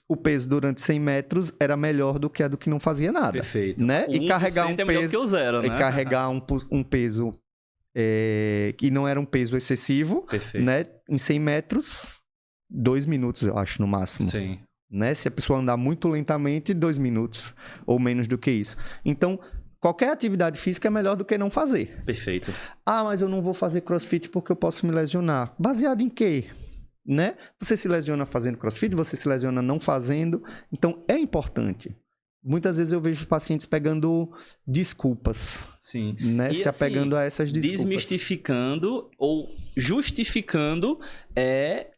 o peso durante 100 metros era melhor do que a do que não fazia nada. Perfeito. Né? E carregar um é melhor peso, que o zero, né? E carregar um peso que não era um peso excessivo, Perfeito. Né? Em 100 metros, 2 minutos, eu acho, no máximo. Sim. Né? Se a pessoa andar muito lentamente, 2 minutos ou menos do que isso. Então, qualquer atividade física é melhor do que não fazer. Perfeito. Ah, mas eu não vou fazer crossfit porque eu posso me lesionar. Baseado em quê? Né? Você se lesiona fazendo crossfit, você se lesiona não fazendo. Então, é importante. Muitas vezes eu vejo pacientes pegando desculpas. Sim. Né? E, se apegando a essas desculpas. Desmistificando ou justificando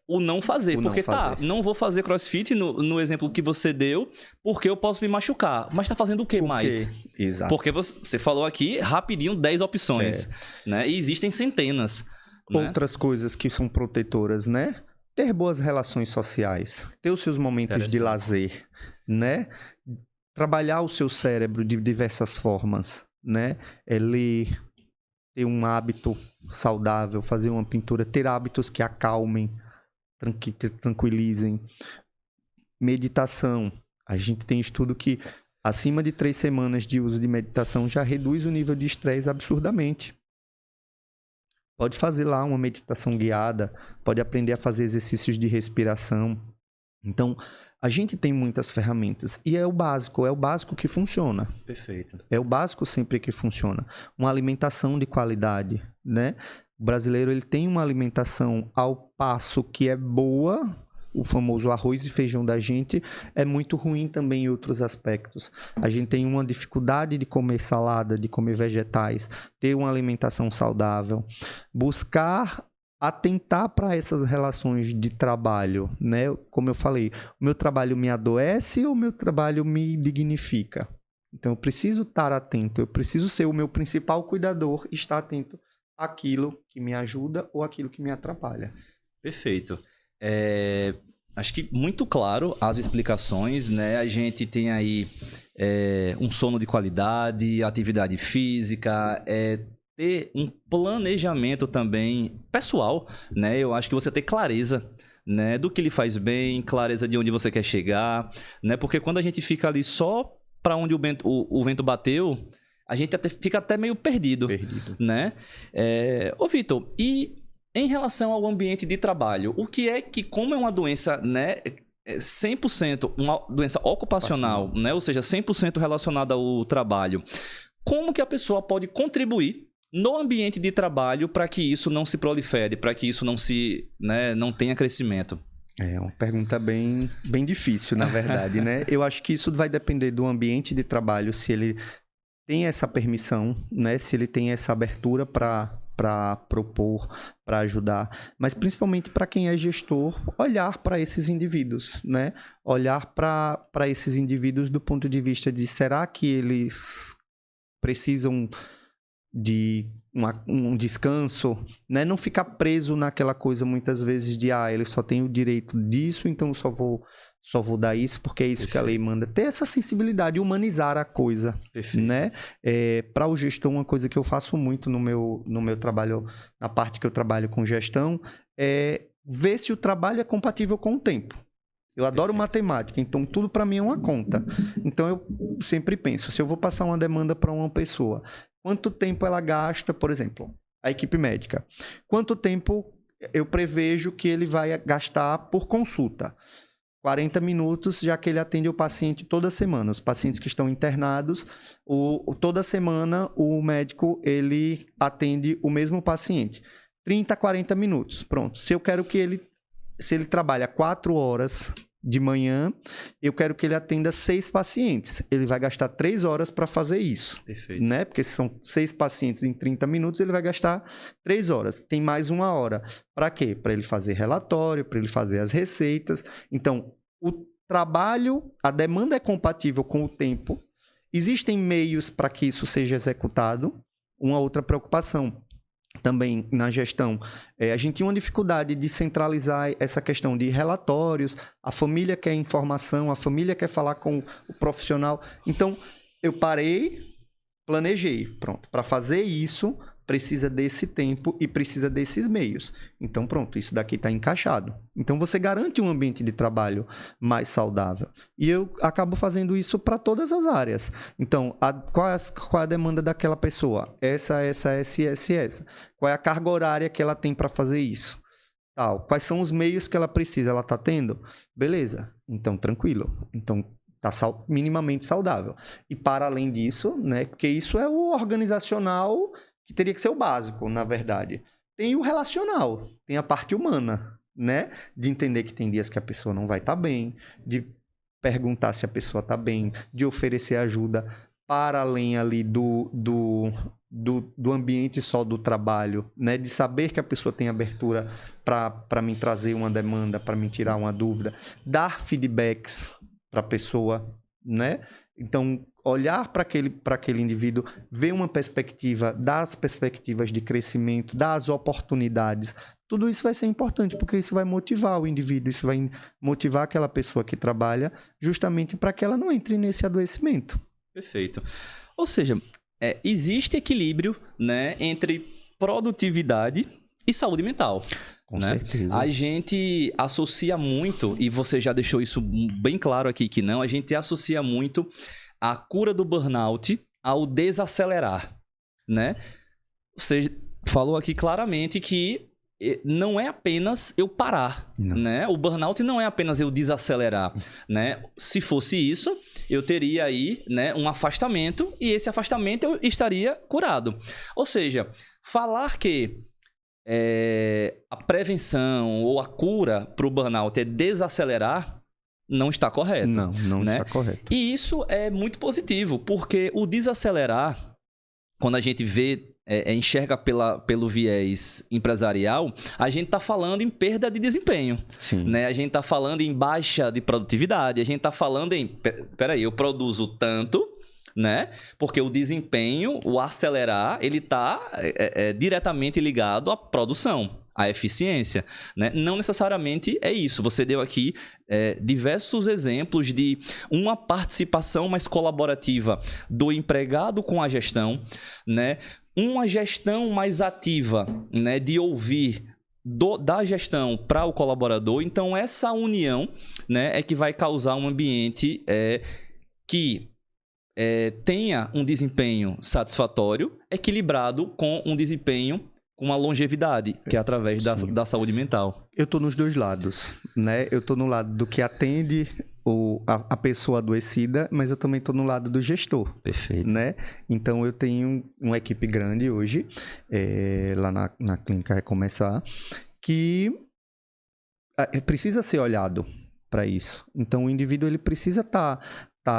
o não fazer. Porque não vou fazer crossfit no exemplo que você deu, porque eu posso me machucar. Mas tá fazendo o que mais? Exato. Porque você falou aqui rapidinho 10 opções. Né? E existem centenas. Outras coisas que são protetoras, né? Ter boas relações sociais, ter os seus momentos de lazer, né? Trabalhar o seu cérebro de diversas formas, né? Ler, ter um hábito saudável, fazer uma pintura, ter hábitos que acalmem, tranquilizem. Meditação. A gente tem estudo que acima de 3 semanas de uso de meditação já reduz o nível de estresse absurdamente. Pode fazer lá uma meditação guiada, pode aprender a fazer exercícios de respiração. Então, a gente tem muitas ferramentas e é o básico que funciona. Perfeito. É o básico sempre que funciona. Uma alimentação de qualidade, né? O brasileiro ele tem uma alimentação ao passo que é boa. O famoso arroz e feijão da gente é muito ruim também em outros aspectos. A gente tem uma dificuldade de comer salada, de comer vegetais, ter uma alimentação saudável, buscar atentar para essas relações de trabalho, né? Como eu falei, o meu trabalho me adoece ou o meu trabalho me dignifica? Então eu preciso estar atento, eu preciso ser o meu principal cuidador, estar atento àquilo que me ajuda ou àquilo que me atrapalha. Perfeito. Acho que muito claro as explicações, né? A gente tem aí um sono de qualidade, atividade física, ter um planejamento também pessoal, né? Eu acho que você ter clareza, né, do que lhe faz bem, clareza de onde você quer chegar, né? Porque quando a gente fica ali só para onde o vento bateu, a gente fica até meio perdido. Né? Ô, Vitor, e em relação ao ambiente de trabalho, o que é que, como é uma doença, né, 100% uma doença ocupacional, né, ou seja, 100% relacionada ao trabalho, como que a pessoa pode contribuir no ambiente de trabalho para que isso não se prolifere, para que isso não tenha crescimento? É uma pergunta bem difícil, na verdade, né? Eu acho que isso vai depender do ambiente de trabalho, se ele tem essa permissão, né? Se ele tem essa abertura para propor, para ajudar, mas principalmente para quem é gestor, olhar para esses indivíduos, né? Olhar para esses indivíduos do ponto de vista de será que eles precisam de um descanso, né? Não ficar preso naquela coisa muitas vezes de ele só tem o direito disso, então eu só vou dar isso porque é isso que a lei manda. Ter essa sensibilidade, humanizar a coisa, né? Para o gestor, uma coisa que eu faço muito no meu trabalho, na parte que eu trabalho com gestão, é ver se o trabalho é compatível com o tempo. Eu adoro matemática, então tudo para mim é uma conta. Então eu sempre penso, se eu vou passar uma demanda para uma pessoa, quanto tempo ela gasta, por exemplo, a equipe médica? Quanto tempo eu prevejo que ele vai gastar por consulta? 40 minutos, já que ele atende o paciente toda semana. Os pacientes que estão internados, toda semana o médico ele atende o mesmo paciente. 30 a 40 minutos, pronto. Se ele trabalha 4 horas de manhã, eu quero que ele atenda 6 pacientes. Ele vai gastar 3 horas para fazer isso. Perfeito. Né? Porque se são 6 pacientes em 30 minutos, ele vai gastar 3 horas. Tem mais 1 hora. Para quê? Para ele fazer relatório, para ele fazer as receitas. Então, o trabalho, a demanda é compatível com o tempo. Existem meios para que isso seja executado. Uma outra preocupação também na gestão, a gente tinha uma dificuldade de centralizar essa questão de relatórios, a família quer informação, a família quer falar com o profissional. Então, eu parei, planejei, pronto, para fazer isso, precisa desse tempo e precisa desses meios. Então, pronto, isso daqui está encaixado. Então, você garante um ambiente de trabalho mais saudável. E eu acabo fazendo isso para todas as áreas. Então, qual é a demanda daquela pessoa? Essa. Qual é a carga horária que ela tem para fazer isso? Tal. Quais são os meios que ela precisa? Ela está tendo? Beleza. Então, tranquilo. Então, está minimamente saudável. E para além disso, né, porque isso é o organizacional que teria que ser o básico, na verdade. Tem o relacional, tem a parte humana, né? De entender que tem dias que a pessoa não vai estar bem, de perguntar se a pessoa está bem, de oferecer ajuda para além ali do ambiente só do trabalho, né? De saber que a pessoa tem abertura para me trazer uma demanda, para me tirar uma dúvida, dar feedbacks para a pessoa, né? Então, olhar para aquele indivíduo, ver uma perspectiva, das perspectivas de crescimento, das oportunidades, tudo isso vai ser importante, porque isso vai motivar o indivíduo, isso vai motivar aquela pessoa que trabalha, justamente para que ela não entre nesse adoecimento. Perfeito. Ou seja, existe equilíbrio, né, entre produtividade e saúde mental. Com né? certeza. A gente associa muito, e você já deixou isso bem claro aqui que não, a gente associa muito a cura do burnout ao desacelerar, né? Você falou aqui claramente que não é apenas eu parar, né? O burnout não é apenas eu desacelerar, né? Se fosse isso, eu teria aí, né, um afastamento e esse afastamento eu estaria curado. Ou seja, falar que a prevenção ou a cura para o burnout é desacelerar, não está correto. Não né? está correto. E isso é muito positivo, porque o desacelerar, quando a gente vê, enxerga pelo viés empresarial, a gente está falando em perda de desempenho. Sim. Né? A gente está falando em baixa de produtividade, a gente está falando em... Peraí, eu produzo tanto... né? Porque o desempenho, o acelerar, ele está diretamente ligado à produção, à eficiência, né? Não necessariamente é isso. Você deu aqui diversos exemplos de uma participação mais colaborativa do empregado com a gestão, né? Uma gestão mais ativa, né? De ouvir da gestão para o colaborador. Então, essa união, né, é que vai causar um ambiente que tenha um desempenho satisfatório, equilibrado com um desempenho com uma longevidade, que é através da saúde mental. Eu estou nos dois lados, né? Eu estou no lado do que atende a pessoa adoecida, mas eu também estou no lado do gestor. Perfeito. Né? Então, eu tenho uma equipe grande hoje, lá na Clínica Recomeçar, que precisa ser olhado para isso. Então, o indivíduo ele precisa estar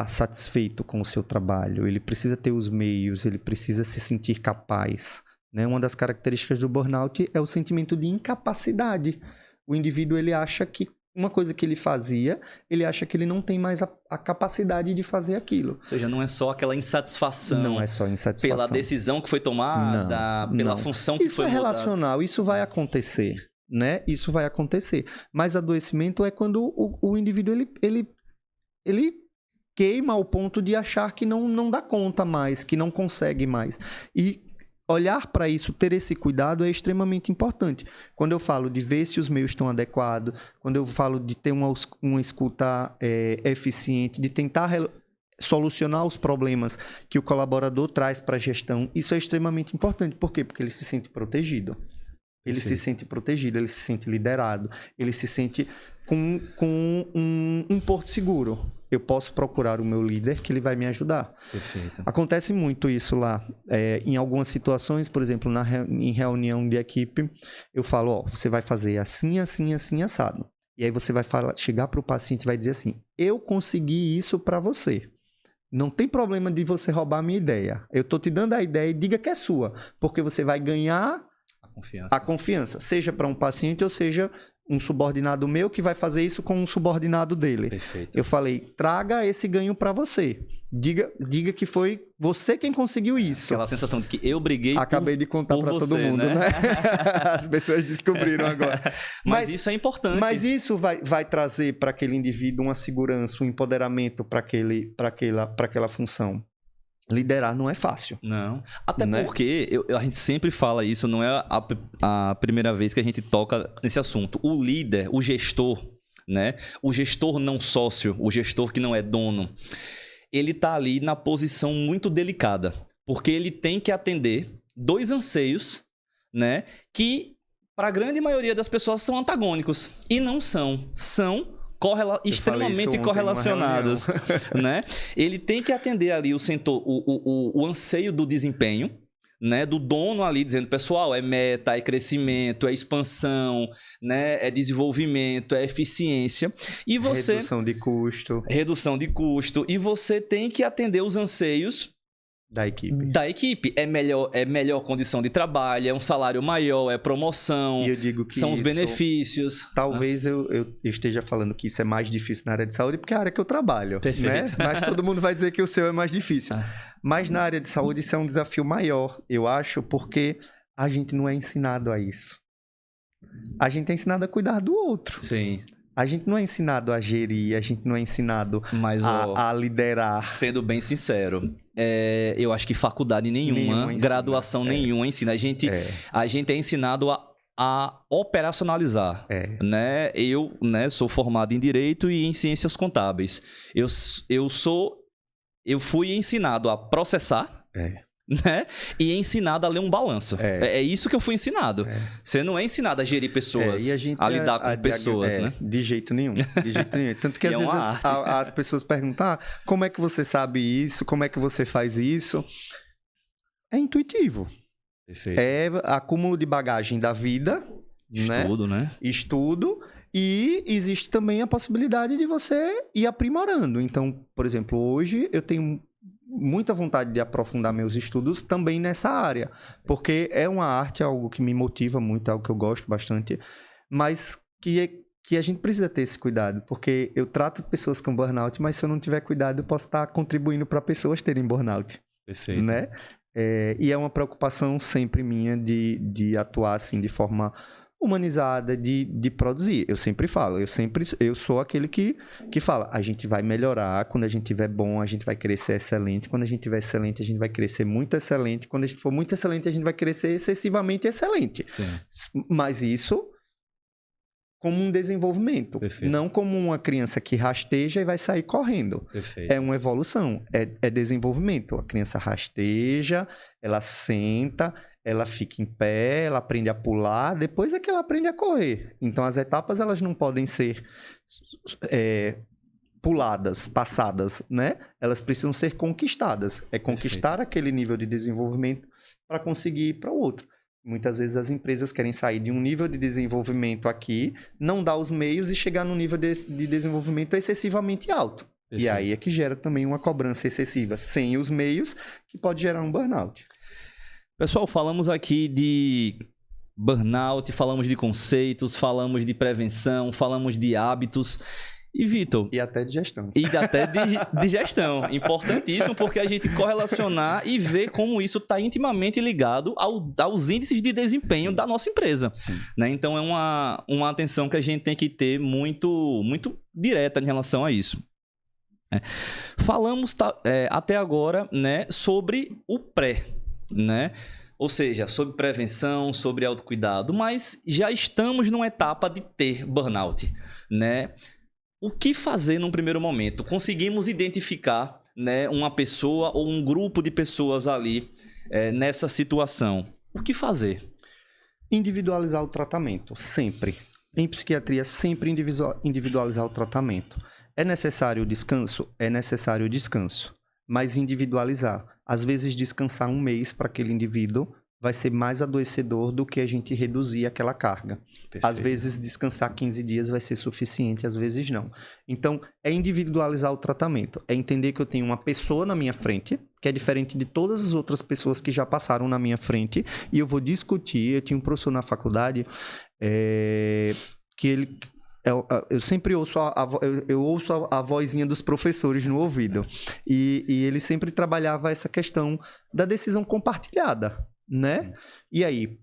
satisfeito com o seu trabalho, ele precisa ter os meios, ele precisa se sentir capaz. Né? Uma das características do burnout é o sentimento de incapacidade. O indivíduo ele acha que uma coisa que ele fazia, ele acha que ele não tem mais a capacidade de fazer aquilo. Ou seja, não é só aquela insatisfação. Não é só insatisfação. Pela decisão que foi tomada, pela função que foi mudada. Isso é relacional, isso vai acontecer. Né? Isso vai acontecer. Mas adoecimento é quando o indivíduo ele queima ao ponto de achar que não dá conta mais, que não consegue mais. E olhar para isso, ter esse cuidado é extremamente importante. Quando eu falo de ver se os meios estão adequados, quando eu falo de ter uma escuta eficiente, de tentar solucionar os problemas que o colaborador traz para a gestão, isso é extremamente importante. Por quê? Porque ele se sente protegido. Ele se sente protegido, ele se sente liderado, ele se sente com um porto seguro. Eu posso procurar o meu líder que ele vai me ajudar. Perfeito. Acontece muito isso lá. Em algumas situações, por exemplo, em reunião de equipe, eu falo, você vai fazer assim, assim, assim, assado. E aí você vai chegar para o paciente e vai dizer assim, eu consegui isso para você. Não tem problema de você roubar a minha ideia. Eu estou te dando a ideia e diga que é sua. Porque você vai ganhar a confiança. Seja para um paciente ou seja um subordinado meu que vai fazer isso com um subordinado dele. Perfeito. Eu falei, traga esse ganho para você. Diga que foi você quem conseguiu isso. Aquela sensação de que eu briguei Acabei de contar para todo mundo, né? As pessoas descobriram agora. Mas isso é importante. Mas isso vai trazer para aquele indivíduo uma segurança, um empoderamento para aquela função. Liderar não é fácil. Não. Até Né? porque a gente sempre fala isso, não é a primeira vez que a gente toca nesse assunto. O líder, o gestor, né? O gestor não sócio, o gestor que não é dono, ele tá ali na posição muito delicada, porque ele tem que atender dois anseios, né? Que para a grande maioria das pessoas são antagônicos e não são. São extremamente correlacionados, né? Ele tem que atender ali o anseio do desempenho, né? Do dono ali dizendo, pessoal, é meta, é crescimento, é expansão, né? É desenvolvimento, é eficiência. E você... Redução de custo. E você tem que atender os anseios da equipe. É melhor condição de trabalho, é um salário maior, é promoção, e eu digo que são os benefícios. Talvez eu esteja falando que isso é mais difícil na área de saúde, porque é a área que eu trabalho. Perfeito. Né? Mas todo mundo vai dizer que o seu é mais difícil. Mas na área de saúde isso é um desafio maior, eu acho, porque a gente não é ensinado a isso. A gente é ensinado a cuidar do outro. Sim. A gente não é ensinado a gerir, a gente não é ensinado a liderar. Sendo bem sincero, eu acho que faculdade nenhuma graduação nenhuma ensina. A gente é ensinado a operacionalizar. Né? Eu, né, sou formado em Direito e em Ciências Contábeis. Eu fui ensinado a processar, né? E ensinado a ler um balanço. É isso que eu fui ensinado. Você não é ensinado a gerir pessoas, a lidar com pessoas, né? De jeito nenhum. Tanto que às vezes as pessoas perguntam, como é que você sabe isso? Como é que você faz isso? É intuitivo. Perfeito. É acúmulo de bagagem da vida. Estudo, né? Estudo. E existe também a possibilidade de você ir aprimorando. Então, por exemplo, hoje eu tenho muita vontade de aprofundar meus estudos também nessa área, porque é uma arte, é algo que me motiva muito, é algo que eu gosto bastante, mas que a gente precisa ter esse cuidado, porque eu trato pessoas com burnout, mas se eu não tiver cuidado, eu posso estar contribuindo para pessoas terem burnout. Perfeito. Né? E é uma preocupação sempre minha de atuar assim de forma humanizada, de produzir. Eu sempre falo, eu sou aquele que fala, a gente vai melhorar, quando a gente tiver bom, a gente vai querer ser excelente, quando a gente tiver excelente, a gente vai querer ser muito excelente, quando a gente for muito excelente, a gente vai querer ser excessivamente excelente. Sim. Mas isso como um desenvolvimento, Perfeito. Não como uma criança que rasteja e vai sair correndo. Perfeito. É uma evolução, é desenvolvimento. A criança rasteja, ela senta, ela fica em pé, ela aprende a pular, depois é que ela aprende a correr. Então, as etapas, elas não podem ser puladas, passadas, né? Elas precisam ser conquistadas. É conquistar Perfeito. aquele nível de desenvolvimento para conseguir ir para o outro. Muitas vezes as empresas querem sair de um nível de desenvolvimento aqui, não dar os meios e chegar num nível de desenvolvimento excessivamente alto. Perfeito. E aí é que gera também uma cobrança excessiva sem os meios, que pode gerar um burnout. Pessoal, falamos aqui de burnout, falamos de conceitos, falamos de prevenção, falamos de hábitos. E, Vitor... E até de gestão. E até de gestão. Importantíssimo, porque a gente correlacionar e ver como isso está intimamente ligado aos índices de desempenho da nossa empresa. Né? Então, é uma atenção que a gente tem que ter muito, muito direta em relação a isso. Falamos até agora, né, sobre o pré, né? Ou seja, sobre prevenção, sobre autocuidado, mas já estamos numa etapa de ter burnout, né? O que fazer num primeiro momento? Conseguimos identificar, né, uma pessoa ou um grupo de pessoas ali nessa situação. O que fazer? Individualizar o tratamento, sempre. Em psiquiatria, sempre individualizar o tratamento. É necessário descanso? É necessário descanso. Mas individualizar. Às vezes, descansar 1 mês para aquele indivíduo vai ser mais adoecedor do que a gente reduzir aquela carga. Perfeito. Às vezes, descansar 15 dias vai ser suficiente, às vezes não. Então, é individualizar o tratamento. É entender que eu tenho uma pessoa na minha frente, que é diferente de todas as outras pessoas que já passaram na minha frente, e eu vou discutir. Eu tinha um professor na faculdade que ele... Eu sempre ouço eu ouço a vozinha dos professores no ouvido. E ele sempre trabalhava essa questão da decisão compartilhada, né? E aí,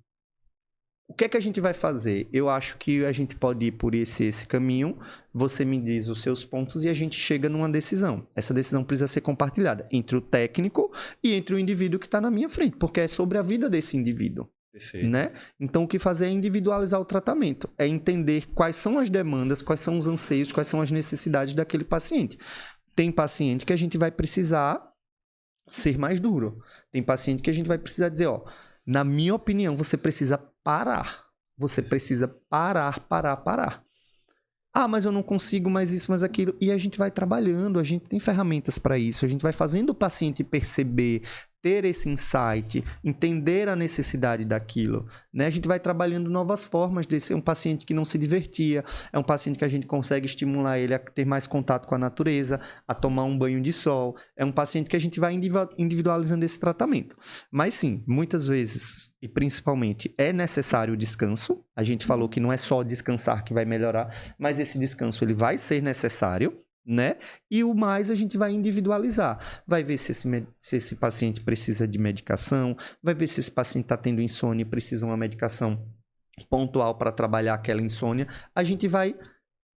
O que é que a gente vai fazer? Eu acho que a gente pode ir por esse caminho, você me diz os seus pontos e a gente chega numa decisão. Essa decisão precisa ser compartilhada entre o técnico e entre o indivíduo que está na minha frente, porque é sobre a vida desse indivíduo. Perfeito. Né? Então, o que fazer é individualizar o tratamento, é entender quais são as demandas, quais são os anseios, quais são as necessidades daquele paciente. Tem paciente que a gente vai precisar ser mais duro. Tem paciente que a gente vai precisar dizer, ó, na minha opinião, você precisa parar. Você precisa parar. Ah, mas eu não consigo mais isso, mais aquilo. E a gente vai trabalhando, a gente tem ferramentas para isso. A gente vai fazendo o paciente perceber, ter esse insight, entender a necessidade daquilo, né? A gente vai trabalhando novas formas desse. É um paciente que não se divertia, é um paciente que a gente consegue estimular ele a ter mais contato com a natureza, a tomar um banho de sol. É um paciente que a gente vai individualizando esse tratamento. Mas sim, muitas vezes, e principalmente, é necessário o descanso. A gente falou que não é só descansar que vai melhorar, mas esse descanso ele vai ser necessário, né? E o mais a gente vai individualizar. Vai ver se esse paciente precisa de medicação, vai ver se esse paciente está tendo insônia e precisa de uma medicação pontual para trabalhar aquela insônia. A gente vai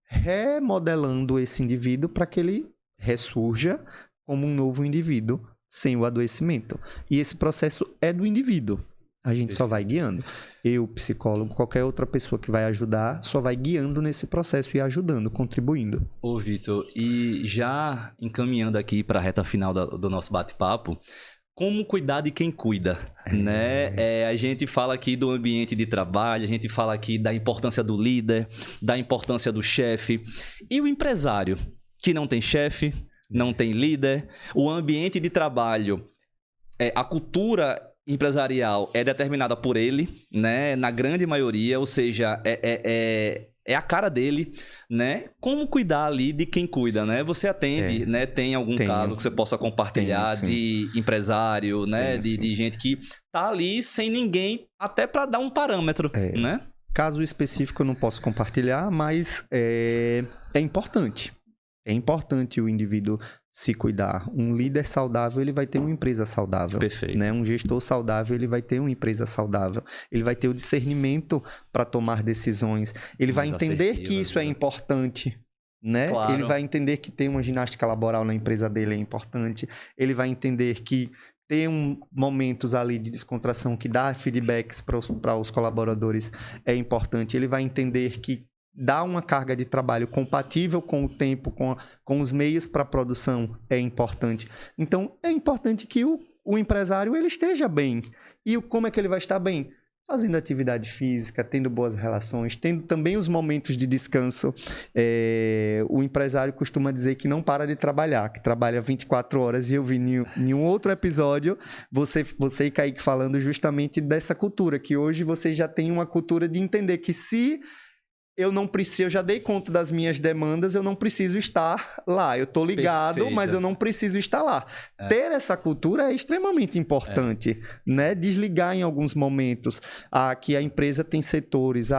remodelando esse indivíduo para que ele ressurja como um novo indivíduo sem o adoecimento. E esse processo é do indivíduo. A gente só vai guiando. Eu, psicólogo, qualquer outra pessoa que vai ajudar, só vai guiando nesse processo e ajudando, contribuindo. Ô, Vitor, e já encaminhando aqui para a reta final do nosso bate-papo, como cuidar de quem cuida, né? A gente fala aqui do ambiente de trabalho, a gente fala aqui da importância do líder, da importância do chefe. E o empresário, que não tem chefe, não tem líder, o ambiente de trabalho, a cultura empresarial é determinada por ele, né? Na grande maioria, ou seja, é a cara dele, né? Como cuidar ali de quem cuida, né? Você atende, né? Tem algum caso que você possa compartilhar de empresário, né? De gente que tá ali sem ninguém, até para dar um parâmetro, né? Caso específico eu não posso compartilhar, mas é importante. É importante o indivíduo se cuidar. Um líder saudável, ele vai ter uma empresa saudável. Perfeito. Né? Um gestor saudável, ele vai ter uma empresa saudável. Ele vai ter o discernimento para tomar decisões. Ele vai entender que isso é importante. Né? Claro. Ele vai entender que ter uma ginástica laboral na empresa dele é importante. Ele vai entender que ter momentos ali de descontração que dá feedbacks para os colaboradores é importante. Ele vai entender que dar uma carga de trabalho compatível com o tempo, com os meios para a produção é importante. Então, é importante que o empresário ele esteja bem. E como é que ele vai estar bem? Fazendo atividade física, tendo boas relações, tendo também os momentos de descanso. O empresário costuma dizer que não para de trabalhar, que trabalha 24 horas. E eu vi em um outro episódio, você e Kaique falando justamente dessa cultura, que hoje você já tem uma cultura de entender que se eu já dei conta das minhas demandas, eu não preciso estar lá. Eu tô ligado, Perfeito. mas eu não preciso estar lá. Ter essa cultura é extremamente importante, né? Desligar em alguns momentos. Que a empresa tem setores.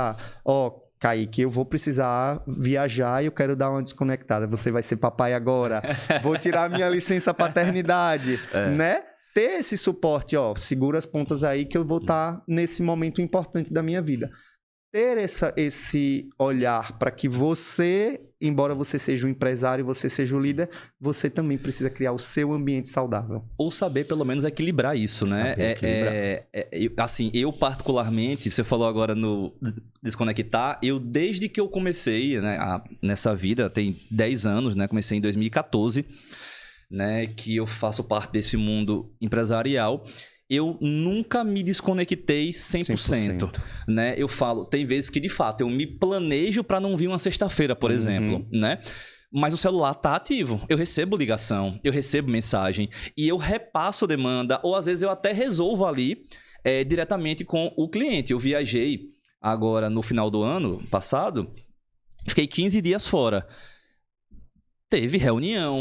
Kaique, eu vou precisar viajar e eu quero dar uma desconectada. Você vai ser papai agora. Vou tirar minha licença paternidade, né? Ter esse suporte, segura as pontas aí que eu vou estar nesse momento importante da minha vida. Ter esse olhar para que você, embora você seja um empresário, você seja o líder, você também precisa criar o seu ambiente saudável. Ou saber, pelo menos, equilibrar isso, né? Assim, eu particularmente, você falou agora no Desconectar, desde que eu comecei, né, nessa vida, tem 10 anos, né? Comecei em 2014, né? Que eu faço parte desse mundo empresarial. Eu nunca me desconectei 100%. Né? Eu falo, tem vezes que de fato eu me planejo para não vir uma sexta-feira, por exemplo, né? Mas o celular tá ativo. Eu recebo ligação, eu recebo mensagem e eu repasso demanda, ou às vezes eu até resolvo ali diretamente com o cliente. Eu viajei agora no final do ano passado, fiquei 15 dias fora. Teve reunião,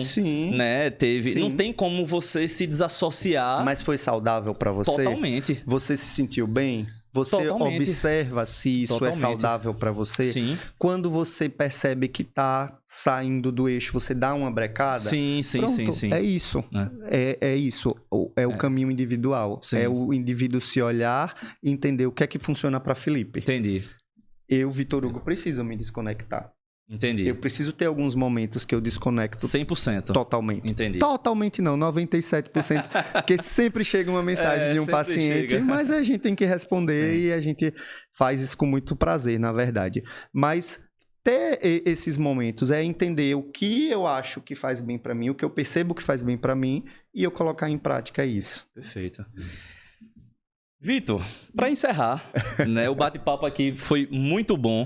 né? Não tem como você se desassociar. Mas foi saudável para você? Totalmente. Você se sentiu bem? Você Totalmente. observa se isso Totalmente. é saudável para você. Sim. Quando você percebe que tá saindo do eixo, você dá uma brecada. Sim. Pronto, é isso. É isso. É o caminho individual. Sim. É o indivíduo se olhar e entender o que é que funciona para Felipe. Entendi. Eu, Vitor Hugo, preciso me desconectar. Entendi. Eu preciso ter alguns momentos que eu desconecto 100%. totalmente. Entendi. Totalmente não, 97%. Porque sempre chega uma mensagem de um sempre paciente, chega. mas a gente tem que responder Sim. e a gente faz isso com muito prazer, na verdade. Mas ter esses momentos é entender o que eu acho que faz bem para mim, o que eu percebo que faz bem para mim e eu colocar em prática isso. Perfeito. Vitor, para encerrar, né, o bate-papo aqui foi muito bom.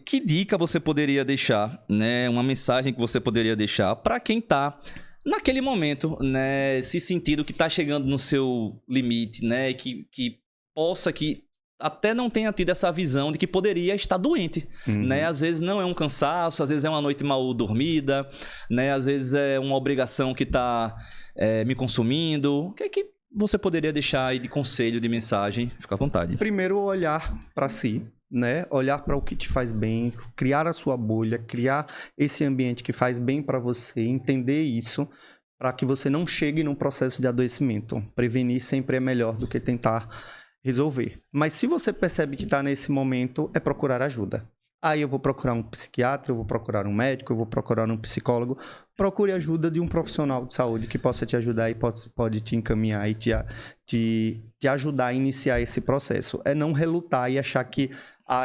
Que dica você poderia deixar, né, uma mensagem que você poderia deixar para quem está naquele momento, né, se sentindo que está chegando no seu limite, né, que até não tenha tido essa visão de que poderia estar doente, né? Às vezes não é um cansaço, às vezes é uma noite mal dormida, né? Às vezes é uma obrigação que está me consumindo. O que é que você poderia deixar aí de conselho, de mensagem? Fica à vontade. Primeiro, olhar para si, né? Olhar para o que te faz bem, criar a sua bolha, criar esse ambiente que faz bem para você, entender isso, para que você não chegue num processo de adoecimento. Prevenir sempre é melhor do que tentar resolver. Mas se você percebe que está nesse momento, é procurar ajuda. Aí eu vou procurar um psiquiatra, eu vou procurar um médico, eu vou procurar um psicólogo. Procure ajuda de um profissional de saúde que possa te ajudar e pode te encaminhar e te ajudar a iniciar esse processo. É não relutar e achar que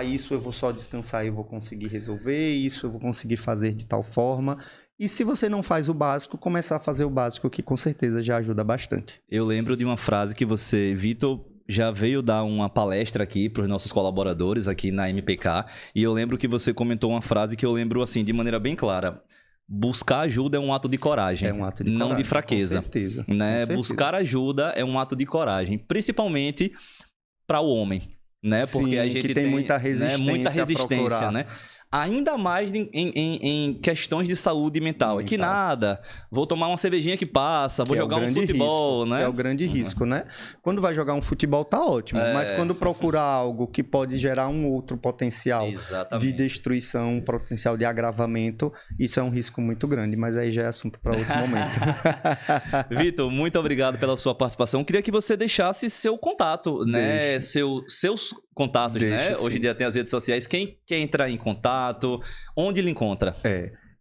isso eu vou só descansar e eu vou conseguir resolver, isso eu vou conseguir fazer de tal forma. E se você não faz o básico, começar a fazer o básico, que com certeza já ajuda bastante. Eu lembro de uma frase que você, Vitor, já veio dar uma palestra aqui para os nossos colaboradores aqui na MPK, e eu lembro que você comentou uma frase que eu lembro assim de maneira bem clara: buscar ajuda é um ato de coragem, É um ato de coragem, não de fraqueza. Com certeza. Né? Com certeza. Buscar ajuda é um ato de coragem, principalmente para o homem, né? Porque Sim, a gente que tem muita resistência, né? Muita a resistência, procurar. né? Ainda mais em questões de saúde mental. É que nada, vou tomar uma cervejinha que passa, vou jogar um futebol, risco, né? É o grande risco, né? Quando vai jogar um futebol tá ótimo, mas quando procura algo que pode gerar um outro potencial de destruição, um potencial de agravamento, isso é um risco muito grande, mas aí já é assunto para outro momento. Vitor, muito obrigado pela sua participação. Queria que você deixasse seu contato, né? Seus contatos, né? Sim. Hoje em dia tem as redes sociais. Quem quer entrar em contato, onde ele encontra?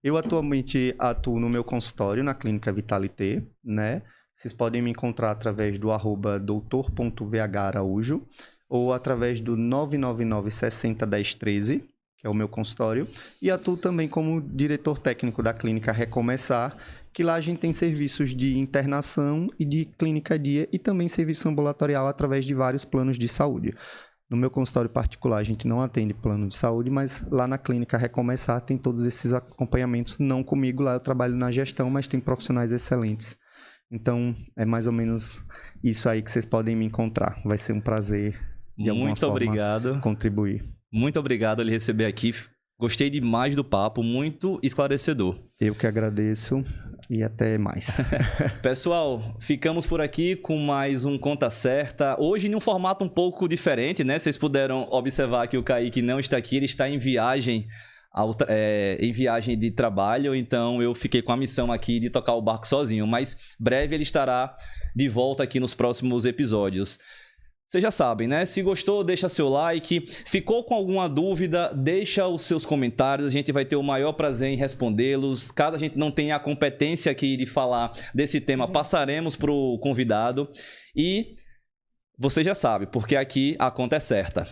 Eu atualmente atuo no meu consultório, na Clínica Vitalité, né? Vocês podem me encontrar através do @doutor.vharaújo ou através do 999 60 10 13, que é o meu consultório. E atuo também como diretor técnico da Clínica Recomeçar, que lá a gente tem serviços de internação e de clínica dia e também serviço ambulatorial através de vários planos de saúde. No meu consultório particular, a gente não atende plano de saúde, mas lá na Clínica Recomeçar tem todos esses acompanhamentos, não comigo, lá eu trabalho na gestão, mas tem profissionais excelentes. Então, é mais ou menos isso aí que vocês podem me encontrar. Vai ser um prazer, de alguma forma, contribuir. Muito obrigado por lhe receber aqui. Gostei demais do papo, muito esclarecedor. Eu que agradeço e até mais. Pessoal, ficamos por aqui com mais um Conta Certa. Hoje em um formato um pouco diferente, né? Vocês puderam observar que o Kaique não está aqui, ele está em viagem, de trabalho, então eu fiquei com a missão aqui de tocar o barco sozinho, mas breve ele estará de volta aqui nos próximos episódios. Vocês já sabem, né? Se gostou, deixa seu like. Ficou com alguma dúvida, deixa os seus comentários. A gente vai ter o maior prazer em respondê-los. Caso a gente não tenha a competência aqui de falar desse tema, passaremos para o convidado. E você já sabe, porque aqui a conta é certa.